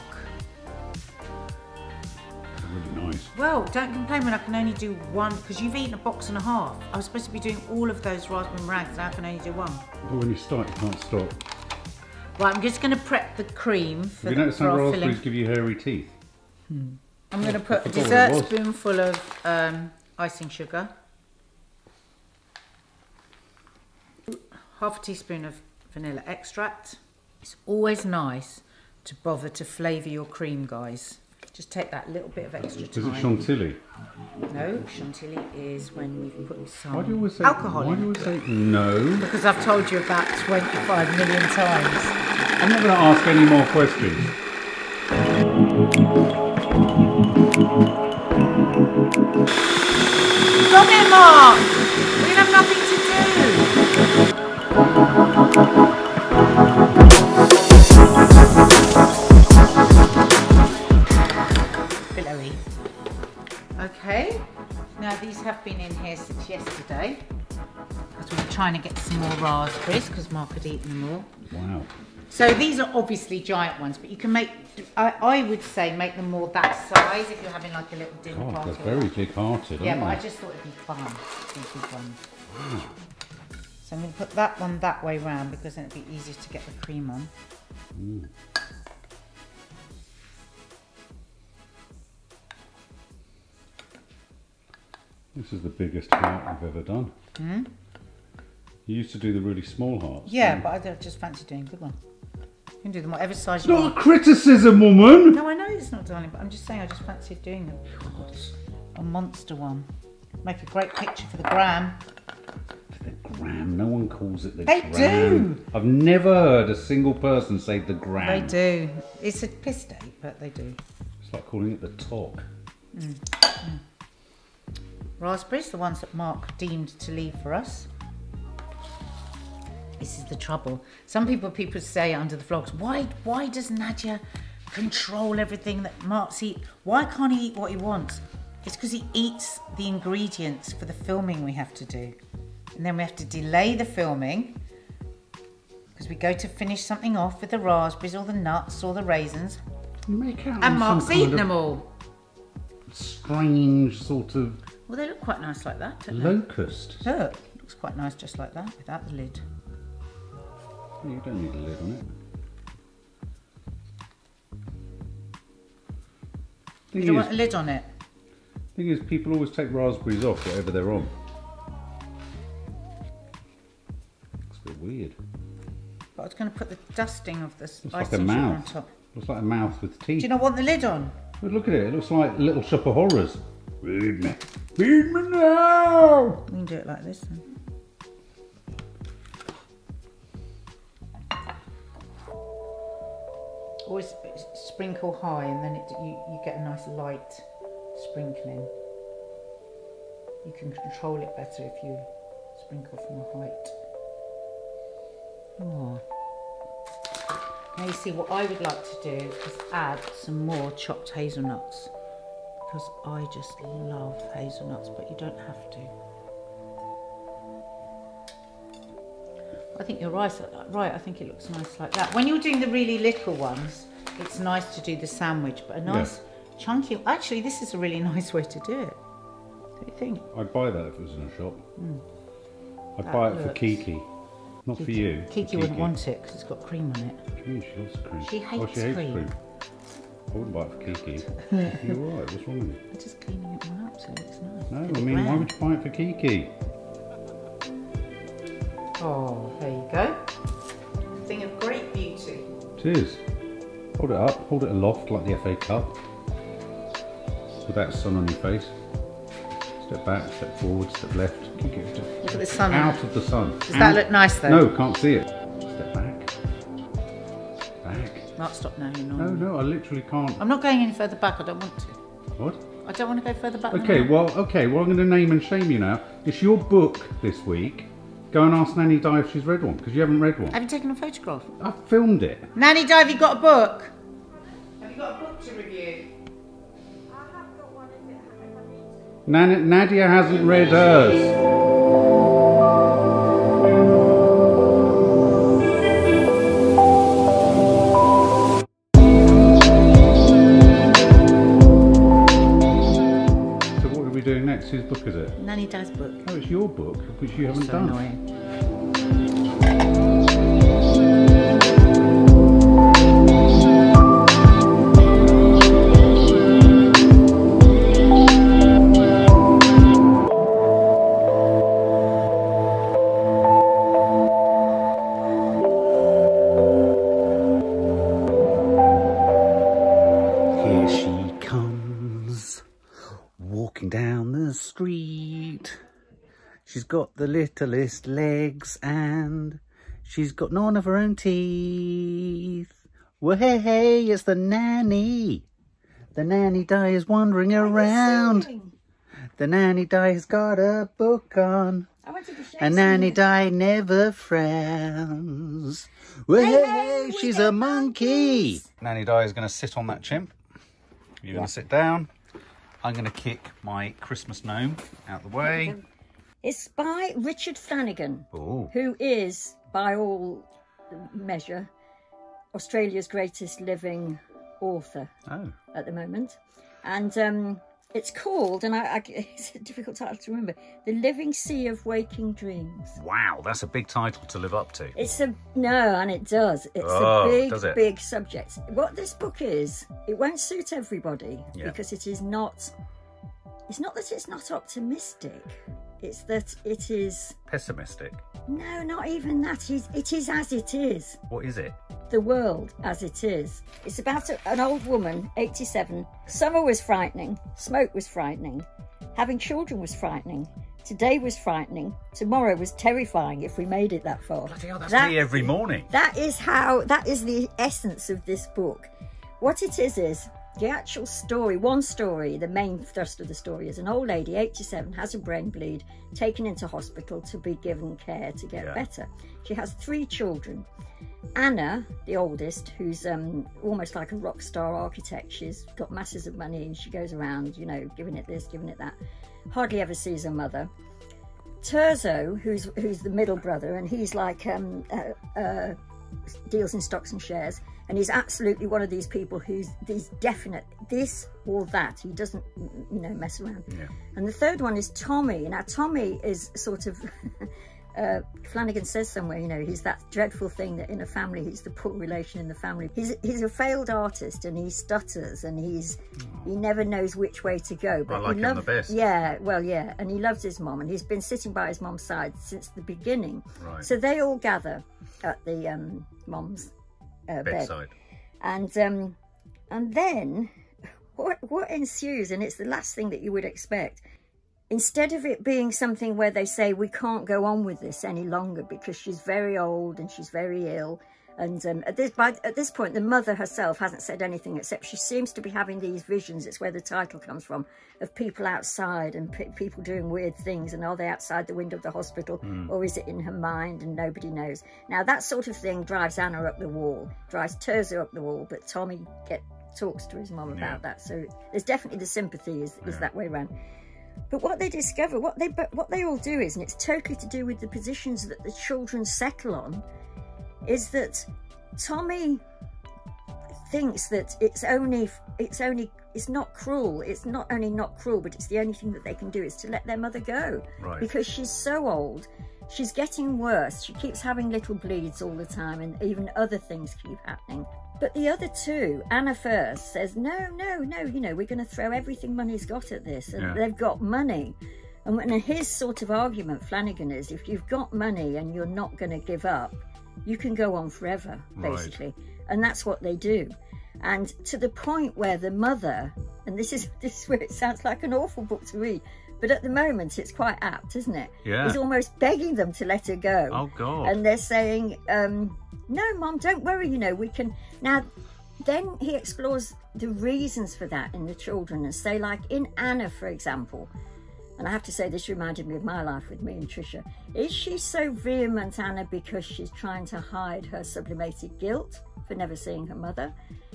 S1: Really nice.
S2: Well, don't complain when I can only do one, because you've eaten a box and a half. I was supposed to be doing all of those raspberry meringues, and I can only do one.
S1: But when you start, you can't stop.
S2: Right, I'm just going to prep the cream for
S1: Have you noticed how
S2: our
S1: raspberries
S2: filling.
S1: give you hairy teeth?
S2: I'm going to put a
S1: I forgot what it
S2: dessert
S1: was.
S2: spoonful of icing sugar, half a teaspoon of vanilla extract. It's always nice to bother to flavour your cream, guys. Just take that little bit of extra time.
S1: Is it chantilly?
S2: No, chantilly is when we've put some
S1: Why do you always say
S2: alcohol
S1: Why
S2: in.
S1: do you always say no?
S2: Because I've told you about 25 million times.
S1: I'm not going to ask any more questions.
S2: Stop it, Mark! We have nothing to do. Billowy. Okay, now these have been in here since yesterday, because we were trying to get some more raspberries, because Mark had eaten them all.
S1: Wow.
S2: So these are obviously giant ones, but you can make, I would say, make them more that size if you're having like a little dinner
S1: God,
S2: party.
S1: they're very big-hearted,
S2: Yeah,
S1: aren't
S2: but
S1: they?
S2: I just thought it'd be fun. These big ones.
S1: Wow.
S2: So I'm going to put that one that way round, because then it'd be easier to get the cream on.
S1: Mm. This is the biggest heart I've ever done.
S2: Hmm?
S1: You used to do the really small hearts.
S2: Yeah,
S1: didn't
S2: but I just fancy doing a good one. You can do them whatever size
S1: you?
S2: you
S1: Not
S2: want.
S1: a criticism, woman!
S2: No, I know it's not, darling, but I'm just saying I just fancied doing them. A monster one. Make a great picture for the gram.
S1: The gram, no one calls it the
S2: They
S1: gram.
S2: do.
S1: I've never heard a single person say the gram.
S2: They do. It's a piss day, but they do.
S1: It's like calling it the talk.
S2: Raspberries, the ones that Mark deemed to leave for us. This is the trouble. Some people say under the vlogs, why does Nadia control everything that Mark's eat? Why can't he eat what he wants? It's because he eats the ingredients for the filming we have to do. And then we have to delay the filming because we go to finish something off with the raspberries or the nuts or the raisins.
S1: You make out
S2: And
S1: in
S2: Mark's
S1: some kind
S2: eaten
S1: of
S2: them all.
S1: Strange sort of
S2: Well, they look quite nice like that, don't
S1: locust.
S2: they? Look, looks quite nice just like that without the lid.
S1: You don't need a lid on it.
S2: You don't want a lid on it?
S1: Thing is, people always take raspberries off whatever they're on. It's a bit weird.
S2: But I was going to put the dusting of this
S1: Looks like a
S2: icing sugar on
S1: mouth.
S2: top.
S1: Looks like a mouth with teeth.
S2: Do you not want the lid on?
S1: But look at it. It looks like Little Shop of Horrors. Feed me. Feed me now.
S2: We can do it like this then. Always sprinkle high, and then you get a nice light sprinkling. You can control it better if you sprinkle from a height. Oh. Now you see, what I would like to do is add some more chopped hazelnuts, because I just love hazelnuts, but you don't have to. I think you're right. I think it looks nice like that. When you're doing the really little ones, it's nice to do the sandwich, but a nice chunky. Actually, this is a really nice way to do it. What do you think?
S1: I'd buy that if it was in a shop. I'd buy it for Kiki, not for you.
S2: Kiki wouldn't want it because it's got cream on it.
S1: What do you mean? She loves cream.
S2: She hates cream.
S1: I wouldn't buy it for Kiki. You're right. What's wrong with you?
S2: I'm just cleaning it all up so it looks nice.
S1: No, I mean, why would you buy it for Kiki?
S2: Oh, there you go. A thing of great beauty.
S1: It is. Hold it up, hold it aloft like the FA Cup. With that sun on your face. Step back, step forward, step left.
S2: Look at the sun.
S1: Out of the sun.
S2: Does that look nice though?
S1: No, can't see it. Step back. Back.
S2: Mark, stop now. You're
S1: not. No, I literally can't.
S2: I'm not going any further back. I don't want to.
S1: What?
S2: I don't want to go further back.
S1: Okay, well, I'm going to name and shame you now. It's your book this week. Go and ask Nanny Di if she's read one, because you haven't read one.
S2: Have you taken a photograph?
S1: I filmed it.
S2: Nanny Di, have you got a book? Have you got a book to review?
S13: I have got one if I need to.
S1: Nadia hasn't read hers. Doing next? Whose book is it?
S2: Nanny Di's book.
S1: Oh, it's your book, which you haven't done.
S2: Annoying.
S1: Here she comes. Walking down the street, she's got the littlest legs and she's got none of her own teeth. Well, hey, it's the nanny. The Nanny Di is wandering around. The Nanny Di has got a book on. And Nanny Di never frowns. Well, hey, she's a monkey. Nanny Di is going to sit on that chimp. You're going to sit down. I'm going to kick my Christmas gnome out the way.
S14: It's by Richard Flanagan,
S1: Ooh.
S14: who is, by all measure, Australia's greatest living author at the moment. And it's called, and it's a difficult title to remember, The Living Sea of Waking Dreams.
S1: Wow, that's a big title to live up to.
S14: It's a, no, and it does. It's a big subject. What this book is, it won't suit everybody because it is not, it's not that it's not optimistic. It's that it is...
S1: Pessimistic?
S14: No, not even that. It is as it is.
S1: What is it?
S14: The world as it is. It's about an old woman, 87. Summer was frightening. Smoke was frightening. Having children was frightening. Today was frightening. Tomorrow was terrifying if we made it that far.
S1: Bloody hell, that's me every morning.
S14: That is the essence of this book. What it is the actual story, one story, the main thrust of the story is an old lady, 87, has a brain bleed, taken into hospital to be given care to get better. She has 3 children. Anna, the oldest, who's almost like a rock star architect. She's got masses of money and she goes around, you know, giving it this, giving it that. Hardly ever sees her mother. Terzo, who's the middle brother, and he's like deals in stocks and shares, and he's absolutely one of these people who's definite this or that. He doesn't, you know, mess around. And the third one is Tommy. Now Tommy is sort of Flanagan says somewhere, you know, he's that dreadful thing that in a family he's the poor relation in the family. He's a failed artist and he stutters and he never knows which way to go. But
S1: I like him the best.
S14: Yeah, well, yeah, and he loves his mom and he's been sitting by his mom's side since the beginning.
S1: Right.
S14: So they all gather at the mom's
S1: bedside.
S14: And then what ensues, and it's the last thing that you would expect. Instead of it being something where they say, we can't go on with this any longer because she's very old and she's very ill And at this point, the mother herself hasn't said anything, except she seems to be having these visions. It's where the title comes from, of people outside and people doing weird things. And are they outside the window of the hospital, or is it in her mind? And nobody knows. Now, that sort of thing drives Anna up the wall, drives Tirzah up the wall, but Tommy talks to his mum about that. So there's definitely the sympathy is that way around. But what they discover, what they all do is, and it's totally to do with the positions that the children settle on, is that Tommy thinks that it's not cruel. It's not only not cruel, but it's the only thing that they can do is to let their mother go.
S1: Right.
S14: Because she's so old, she's getting worse. She keeps having little bleeds all the time, and even other things keep happening. But the other two, Anna first says, no, you know, we're going to throw everything money's got at this. And they've got money. And his sort of argument, Flanagan, is if you've got money and you're not going to give up, you can go on forever, basically. Right. And that's what they do. And to the point where the mother, and this is where it sounds like an awful book to read, but at the moment it's quite apt, isn't it?
S1: Yeah.
S14: He's almost begging them to let her go.
S1: Oh, God.
S14: And they're saying, no, Mum, don't worry, you know, we can... Now, then he explores the reasons for that in the children, and say, like, in Anna, for example, and I have to say this reminded me of my life with me and Tricia. Is she so vehement, Anna, because she's trying to hide her sublimated guilt for never seeing her mother?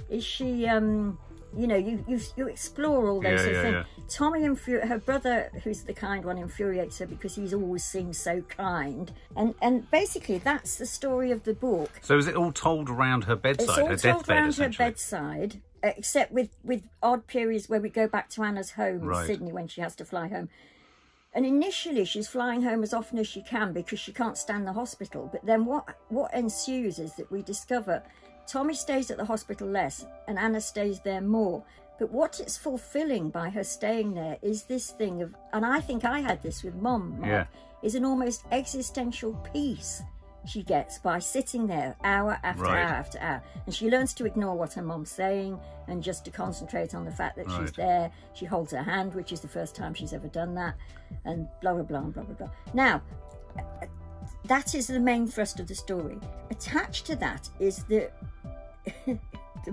S14: Is she, you know, you explore all those things. Yeah. Tommy, her brother, who's the kind one, infuriates her because he's always seemed so kind. And basically, that's the story of the book.
S1: So is it all told around her bedside, her deathbed,
S14: It's all told around her
S1: essentially?
S14: Bedside. Except with odd periods where we go back to Anna's home in Sydney when she has to fly home. And initially she's flying home as often as she can because she can't stand the hospital. But then what ensues is that we discover Tommy stays at the hospital less and Anna stays there more. But what it's fulfilling by her staying there is this thing of, and I think I had this with Mum, Mark, is an almost existential peace she gets by sitting there hour after hour after hour. And she learns to ignore what her mum's saying and just to concentrate on the fact that she's there. She holds her hand, which is the first time she's ever done that, and blah, blah, blah, blah, blah, blah. Now, that is the main thrust of the story. Attached to that is the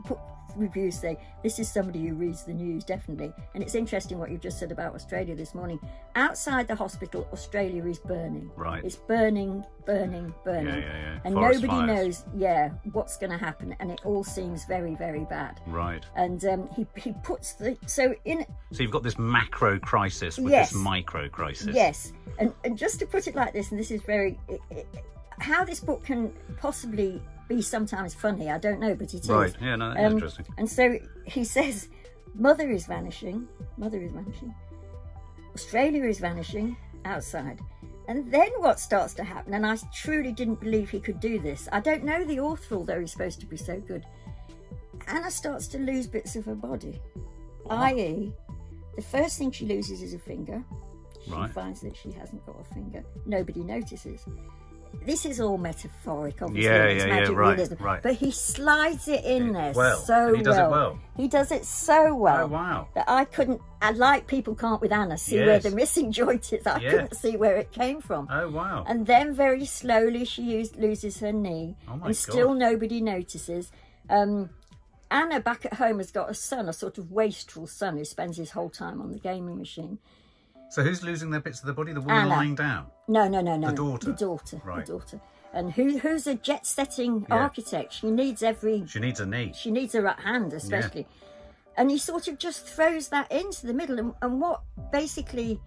S14: book reviews say this is somebody who reads the news, definitely. And it's interesting what you just said about Australia this morning. Outside the hospital, Australia is burning. Right. It's burning, burning, burning.
S1: Yeah.
S14: And
S1: Forest
S14: nobody
S1: fires.
S14: knows, what's going to happen. And it all seems very, very bad.
S1: Right.
S14: And he puts
S1: So you've got this macro crisis with this micro crisis.
S14: Yes. And just to put it like this, and this is very... how this book can possibly be sometimes funny, I don't know, but it is.
S1: Right, yeah, no, that's interesting.
S14: And so he says, mother is vanishing, Australia is vanishing, outside. And then what starts to happen, and I truly didn't believe he could do this. I don't know the author, although he's supposed to be so good. Anna starts to lose bits of her body, i.e. the first thing she loses is a finger. She finds that she hasn't got a finger. Nobody notices. This is all metaphoric, obviously. It's magic realism.
S1: Right.
S14: But he slides it in there
S1: He does it well.
S14: He does it so well.
S1: Oh, wow.
S14: That I couldn't, like people can't with Anna, see where the missing joint is. I couldn't see where it came from.
S1: Oh, wow.
S14: And then very slowly she loses her knee.
S1: Oh, my
S14: and still nobody notices. Anna back at home has got a son, a sort of wastrel son who spends his whole time on the gaming machine.
S1: So who's losing their bits of the body? The woman
S14: Anna.
S1: lying down?
S14: No.
S1: The daughter?
S14: The daughter.
S1: Right.
S14: The daughter. And who's a jet-setting architect. She needs a knee. She needs a right hand, especially. Yeah. And he sort of just throws that into the middle. And what basically...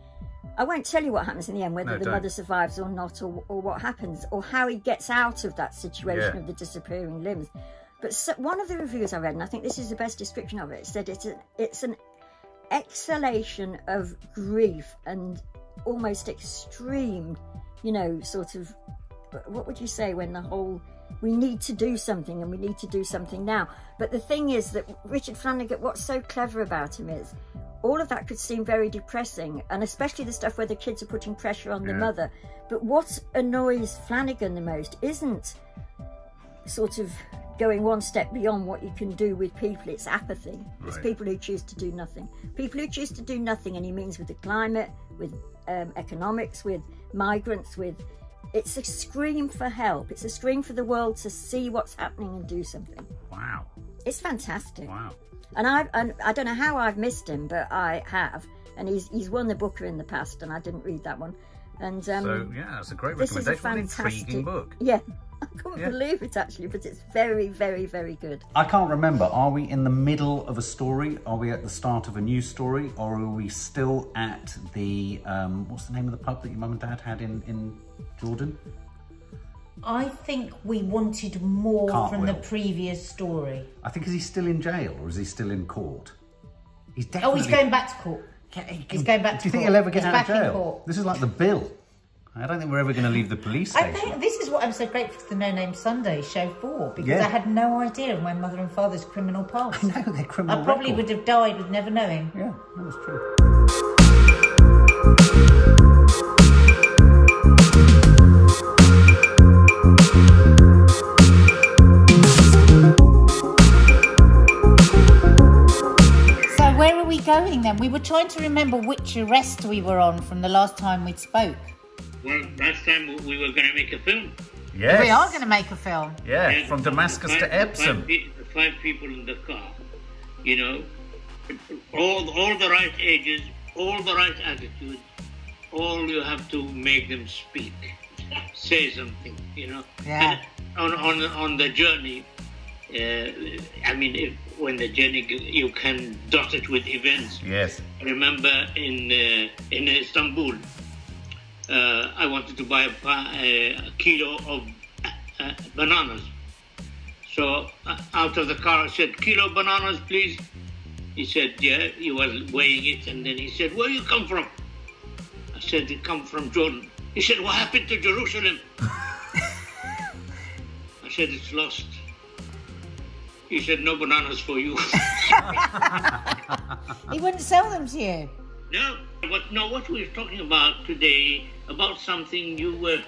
S14: I won't tell you what happens in the end, whether the mother survives or not, or what happens, or how he gets out of that situation of the disappearing limbs. But one of the reviews I read, and I think this is the best description of it, said it's an exhalation of grief and almost extreme, sort of, what would you say when the whole, we need to do something and we need to do something now. But the thing is that Richard Flanagan, what's so clever about him is, all of that could seem very depressing, and especially the stuff where the kids are putting pressure on the mother. But what annoys Flanagan the most isn't sort of going one step beyond what you can do with people. It's apathy. It's people who choose to do nothing. People who choose to do nothing, and he means with the climate, with economics, with migrants, with It's a scream for help. It's a scream for the world to see what's happening and do something.
S1: Wow.
S14: It's fantastic.
S1: Wow.
S14: And I don't know how I've missed him, but I have. And he's won the Booker in the past, and I didn't read that one. And
S1: so yeah, it's a great
S14: this
S1: recommendation.
S14: is a fantastic,
S1: an intriguing book.
S14: Yeah, I couldn't believe it actually, but it's very, very, very good.
S1: I can't remember. Are we in the middle of a story? Are we at the start of a new story, or are we still at the what's the name of the pub that your mum and dad had in Jordan?
S2: I think we wanted more from the previous story.
S1: I think, is he still in jail or is he still in court? He's definitely...
S2: Oh, he's going back to court. He's going back to court.
S1: Do you think he'll ever get out of
S2: back in
S1: jail?
S2: court.
S1: This is like the Bill. I don't think we're ever going to leave the police station.
S2: I think this is what I'm so grateful for the No Name Sunday show for, because
S1: Yeah.
S2: I had no idea of my mother and father's criminal past.
S1: I know, their criminal
S2: I probably
S1: record.
S2: would have died with never knowing.
S1: Yeah, that was true.
S2: So where are we going then? We were trying to remember which arrest we were on from the last time we spoke.
S15: Well, last time we were going to make a film.
S1: Yes.
S2: We are going to make a film.
S1: Yeah, from Damascus to Epsom.
S15: Five people in the car, you know, all the right ages, all the right attitudes, all you have to make them speak, say something, you know.
S2: Yeah.
S15: And on the journey, I mean, when the journey, you can dot it with events.
S1: Yes.
S15: I remember in Istanbul, I wanted to buy a kilo of bananas. So out of the car I said, "Kilo bananas, please." He said, yeah, he was weighing it, and then he said, "Where you come from?" I said, "I come from Jordan." He said, "What happened to Jerusalem?" I said, "It's lost." He said, "No bananas for you."
S2: He wouldn't sell them to you.
S15: No, what we're talking about today, about something you were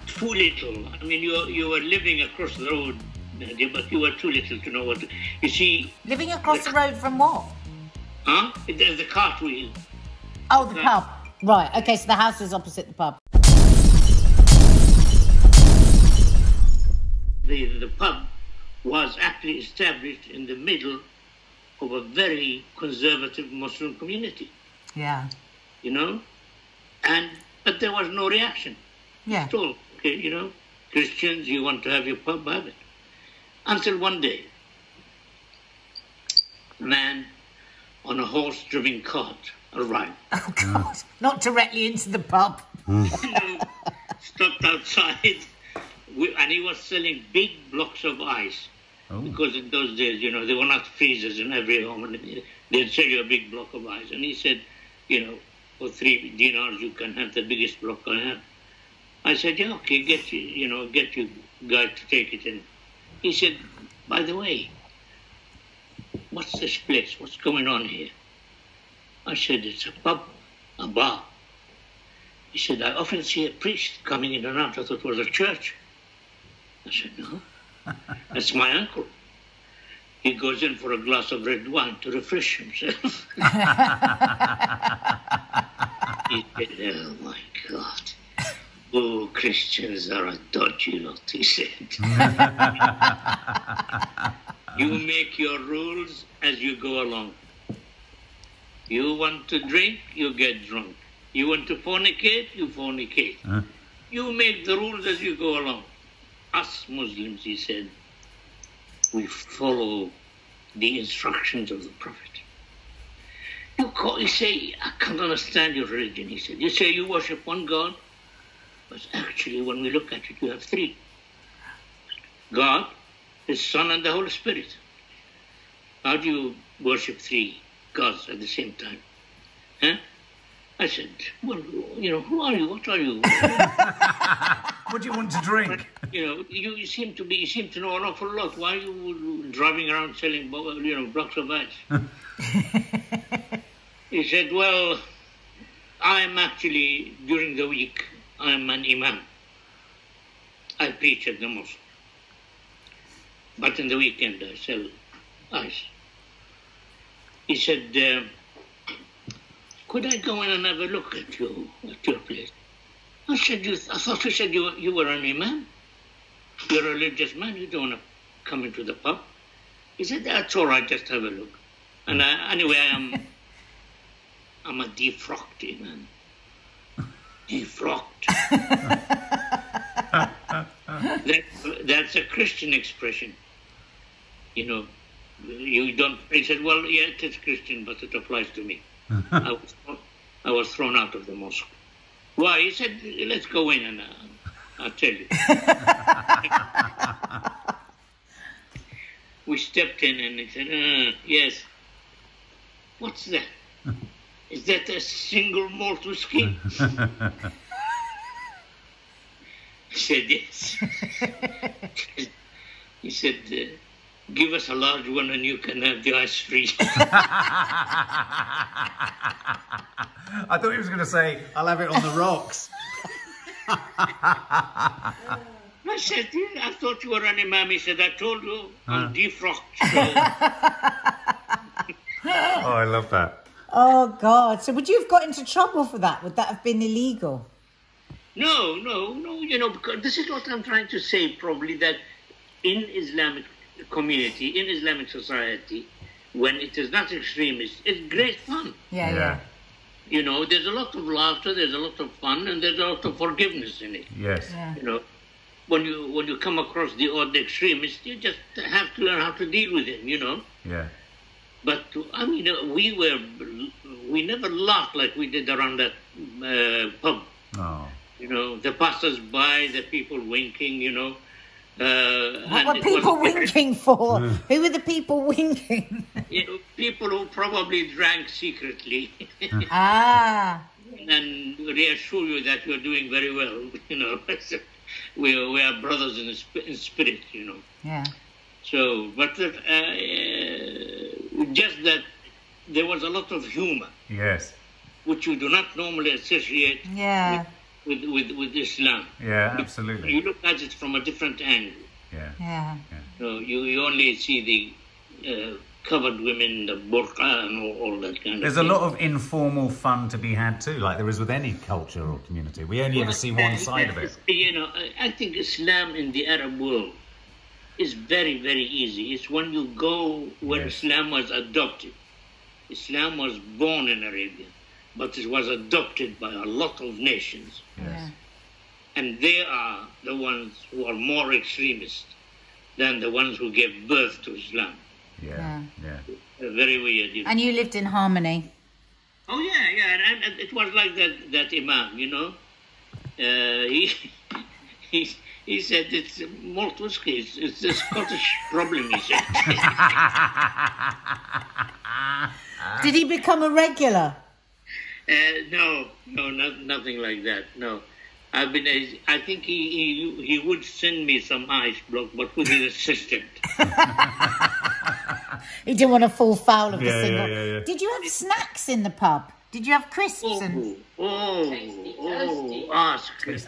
S15: too little. I mean, you were living across the road, Nadia, but you were too little to know what to... You see...
S2: Living across the road from what?
S15: Huh? There's the cartwheel.
S2: Oh, the pub. Right, okay, so the house is opposite the pub.
S15: The pub was actually established in the middle of a very conservative Muslim community.
S2: Yeah.
S15: You know? But there was no reaction.
S2: Yeah.
S15: At all. Okay, you know? Christians, you want to have your pub, have it. Until one day, a man on a horse-driven cart arrived.
S2: Oh, God. Not directly into the pub.
S15: Stopped outside, and he was selling big blocks of ice. Oh. Because in those days, you know, there were not freezers in every home, and they'd sell you a big block of ice. And he said, you know, for 3 dinars, you can have the biggest block I have. I said, yeah, okay, get you guy to take it in. He said, by the way, what's this place? What's going on here? I said, it's a pub, a bar. He said, I often see a priest coming in and out. I thought it was a church. I said, no, that's my uncle. He goes in for a glass of red wine to refresh himself. He said, oh my God. Oh, Christians are a dodgy lot, he said. You make your rules as you go along. You want to drink, you get drunk. You want to fornicate, you fornicate. You make the rules as you go along. Us Muslims, he said, we follow the instructions of the Prophet. You say, I can't understand your religion, he said. You say you worship one God, but actually when we look at it, you have 3. God, His Son, and the Holy Spirit. How do you worship 3 gods at the same time? Huh? I said, well, you know, who are you? What are you?
S1: What do you want to drink?
S15: You know, you seem to know an awful lot. Why are you driving around selling, blocks of ice? He said, well, I'm actually, during the week, I'm an imam. I preach at the mosque. But in the weekend, I sell ice. He said, could I go in and have a look at your place? I I thought you said you were an imam. You're a religious man. You don't want to come into the pub. He said, that's all right, just have a look. And anyway, I'm a defrocked imam. Defrocked. That's a Christian expression. You know, you don't. He said, well, yeah, it is Christian, but it applies to me. I was thrown out of the mosque. Why? He said, let's go in and I'll tell you. We stepped in and he said, yes. What's that? Is that a single malt whiskey? I said, yes. He said, give us a large one and you can have the ice free.
S1: I thought he was going to say, I'll have it on the rocks.
S15: I said, I thought you were an imam. He said, I told you, I'm defrocked.
S1: Oh, I love that.
S2: Oh, God. So would you have got into trouble for that? Would that have been illegal?
S15: No, you know, because this is what I'm trying to say, probably, that in Islamic community, in Islamic society, when it is not extremist, it's great fun.
S2: Yeah.
S15: You know, there's a lot of laughter, there's a lot of fun, and there's a lot of forgiveness in it.
S1: Yes.
S2: Yeah.
S15: You know, when you come across the odd extremist, you just have to learn how to deal with him, you know.
S1: Yeah.
S15: But, I mean, we never laughed like we did around that pub.
S1: Oh.
S15: You know, the passers-by, the people winking, you know.
S2: What were people winking for? Who were the people winking?
S15: You know, people who probably drank secretly. And reassure you that you're doing very well, you know. We are brothers in spirit, you know.
S2: Yeah.
S15: So, but just that there was a lot of humor.
S1: Yes.
S15: Which you do not normally associate with Islam.
S1: Yeah, absolutely.
S15: You look at it from a different angle.
S2: Yeah.
S15: So you only see the covered women, the burqa and all that kind
S1: There's
S15: of thing.
S1: a lot of informal fun to be had too, like there is with any culture or community. We only ever see one side of it.
S15: You know, I think Islam in the Arab world is very, very easy. It's when you go where Islam was adopted. Islam was born in Arabia, but it was adopted by a lot of nations.
S1: Yes.
S15: And they are the ones who are more extremist than the ones who gave birth to Islam.
S1: Yeah.
S15: Very weird. You know?
S2: And you lived in harmony.
S15: Oh, yeah. And it was like that imam, you know. He said it's malt whiskey. It's a Scottish problem, he said.
S2: Did he become a regular?
S15: No, nothing like that. No, I think he would send me some ice block, but with his assistant.
S2: He didn't want to fall foul of the single.
S1: Yeah.
S2: Did you have snacks in the pub? Did you have crisps?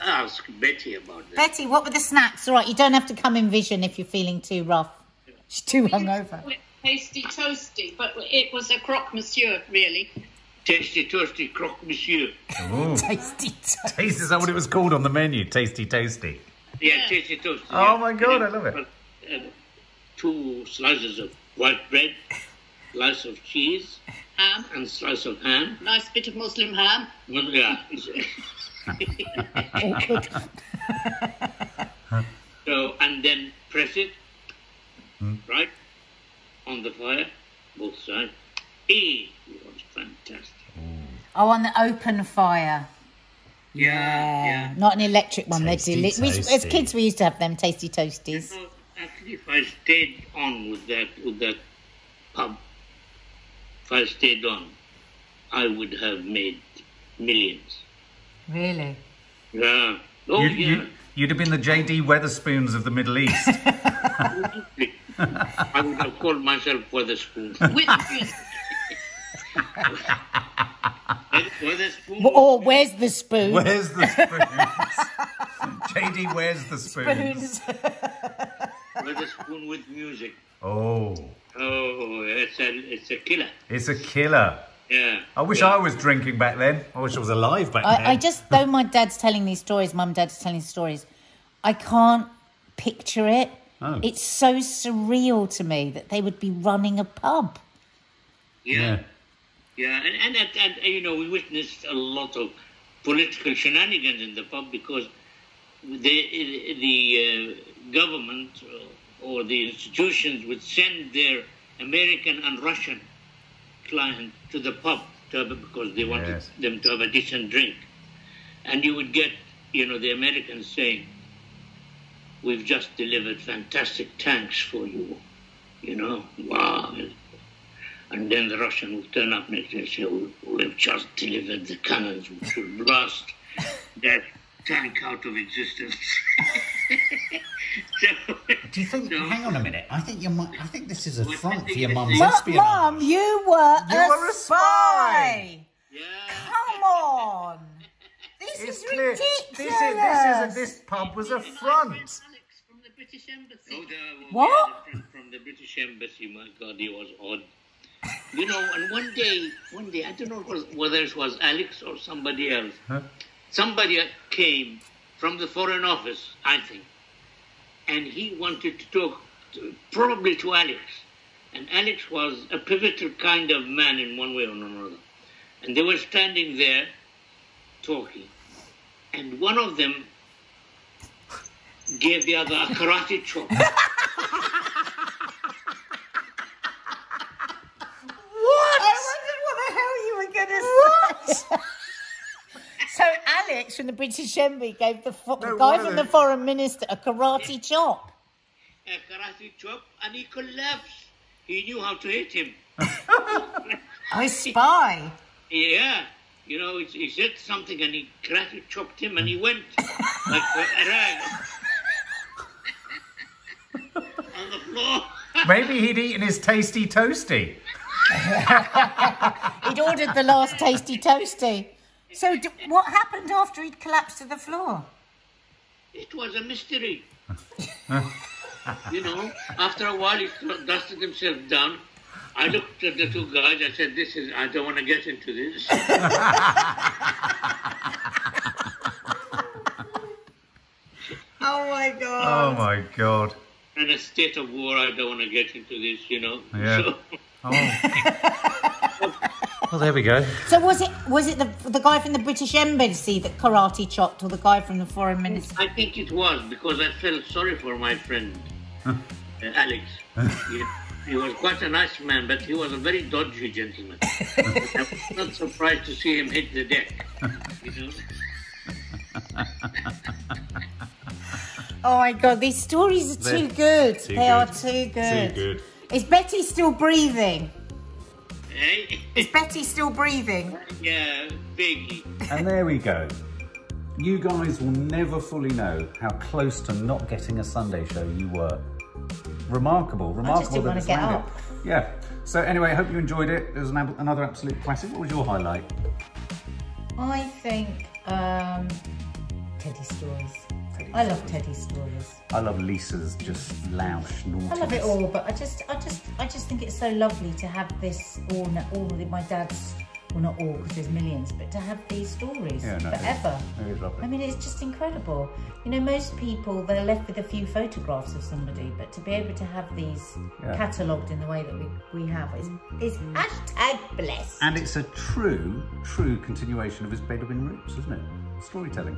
S15: Ask Betty about that.
S2: Betty, what were the snacks? All right, you don't have to come in vision if you're feeling too rough. She's too hungover.
S16: Tasty toasty, but it was a croque monsieur, really.
S15: Tasty toasty croque monsieur.
S2: Tasty toasty.
S1: Taste, is that what it was called on the menu? Tasty toasty.
S15: Yeah, tasty toasty.
S1: Oh my God, I love it.
S15: 2 slices of white bread, slice of cheese,
S16: ham,
S15: and slice of ham.
S16: Nice bit of Muslim ham.
S15: Well, yeah. So, and then press it, right, on the fire, both sides. It was fantastic.
S2: Oh, on the open fire.
S15: Yeah.
S2: Not an electric one.
S1: Tasty
S2: They do. As kids, we used to have them tasty toasties.
S15: You know, actually, if I stayed on with that pub, if I stayed on, I would have made millions.
S2: Really?
S15: Yeah. Oh, yeah.
S1: You'd have been the J.D. Weatherspoons of the Middle East.
S15: I would have called myself Weatherspoon. Weatherspoon.
S2: Or where's the spoon?
S1: Where's the spoons? J.D. Where's the spoons?
S15: Weatherspoon with music.
S1: Oh,
S15: it's a killer.
S1: It's a killer.
S15: Yeah.
S1: I wish I was drinking back then. I wish I was alive back then.
S2: I just, though my dad's telling these stories, mum and dad's telling these stories, I can't picture it.
S1: Oh.
S2: It's so surreal to me that they would be running a pub.
S15: Yeah. And you know, we witnessed a lot of political shenanigans in the pub because the government or the institutions would send their American and Russian client to the pub because they wanted them to have a decent drink. And you would get, you know, the Americans saying, "We've just delivered fantastic tanks for you," you know, wow. And then the Russian would turn up next day and say, "We've just delivered the cannons which will blast that tank out of existence."
S1: Do you think? Hang on a minute. I think this is a front for your mum's espionage.
S2: Mum, you were a spy.
S15: Yeah.
S2: Come on. This is ridiculous.
S1: This pub was a front.
S15: From the British Embassy.
S2: What?
S15: From the British Embassy. My God, he was odd. You know, and one day, I don't know whether it was Alex or somebody else.
S1: Huh?
S15: Somebody came from the Foreign Office, I think, and he wanted to talk probably to Alex. And Alex was a pivotal kind of man in one way or another. And they were standing there talking. And one of them gave the other a karate chop.
S2: What? I wondered what the hell you were going to say. So Alex from the British Embassy gave the guy from the Foreign Minister a karate chop.
S15: A karate chop, and he collapsed. He knew how to hit him.
S2: I spy.
S15: Yeah. You know, he said something and he karate chopped him and he went like a rag on the floor.
S1: Maybe he'd eaten his tasty toasty.
S2: He'd ordered the last tasty toasty. So what happened after he'd collapsed to the floor?
S15: It was a mystery. You know, after a while he dusted himself down. I looked at the two guys, I said, I don't want to get into this.
S2: Oh my God.
S1: Oh my God.
S15: In a state of war, I don't want to get into this, you know.
S1: Yeah.
S15: So.
S1: Oh. Well, there we go.
S2: So was it the guy from the British Embassy that karate chopped, or the guy from the Foreign Ministry?
S15: I think it was, because I felt sorry for my friend, Alex. He was quite a nice man, but he was a very dodgy gentleman. I was not surprised to see him hit the deck. You know?
S2: Oh my God, these stories are too good. They are too good.
S1: Too good.
S2: Is Betty still breathing?
S15: Hey?
S2: Is Betty still breathing?
S15: Yeah, big.
S1: And there we go. You guys will never fully know how close to not getting a Sunday show you were. Remarkable
S2: I just didn't
S1: that
S2: want
S1: it's
S2: to get
S1: landed.
S2: up.
S1: Yeah. So anyway, I hope you enjoyed it. It was another absolute classic. What was your highlight?
S2: I think Teddy's stories. I love Teddy's stories.
S1: I love Lisa's just loush naughtiness.
S2: I love it all, but I just think it's so lovely to have this all my dad's. Well, not all, because there's millions, but to have these stories forever.
S1: It is lovely.
S2: I mean, it's just incredible. You know, most people, they're left with a few photographs of somebody, but to be able to have these catalogued in the way that we have is hashtag blessed.
S1: And it's a true continuation of his Bedouin roots, isn't it? Storytelling.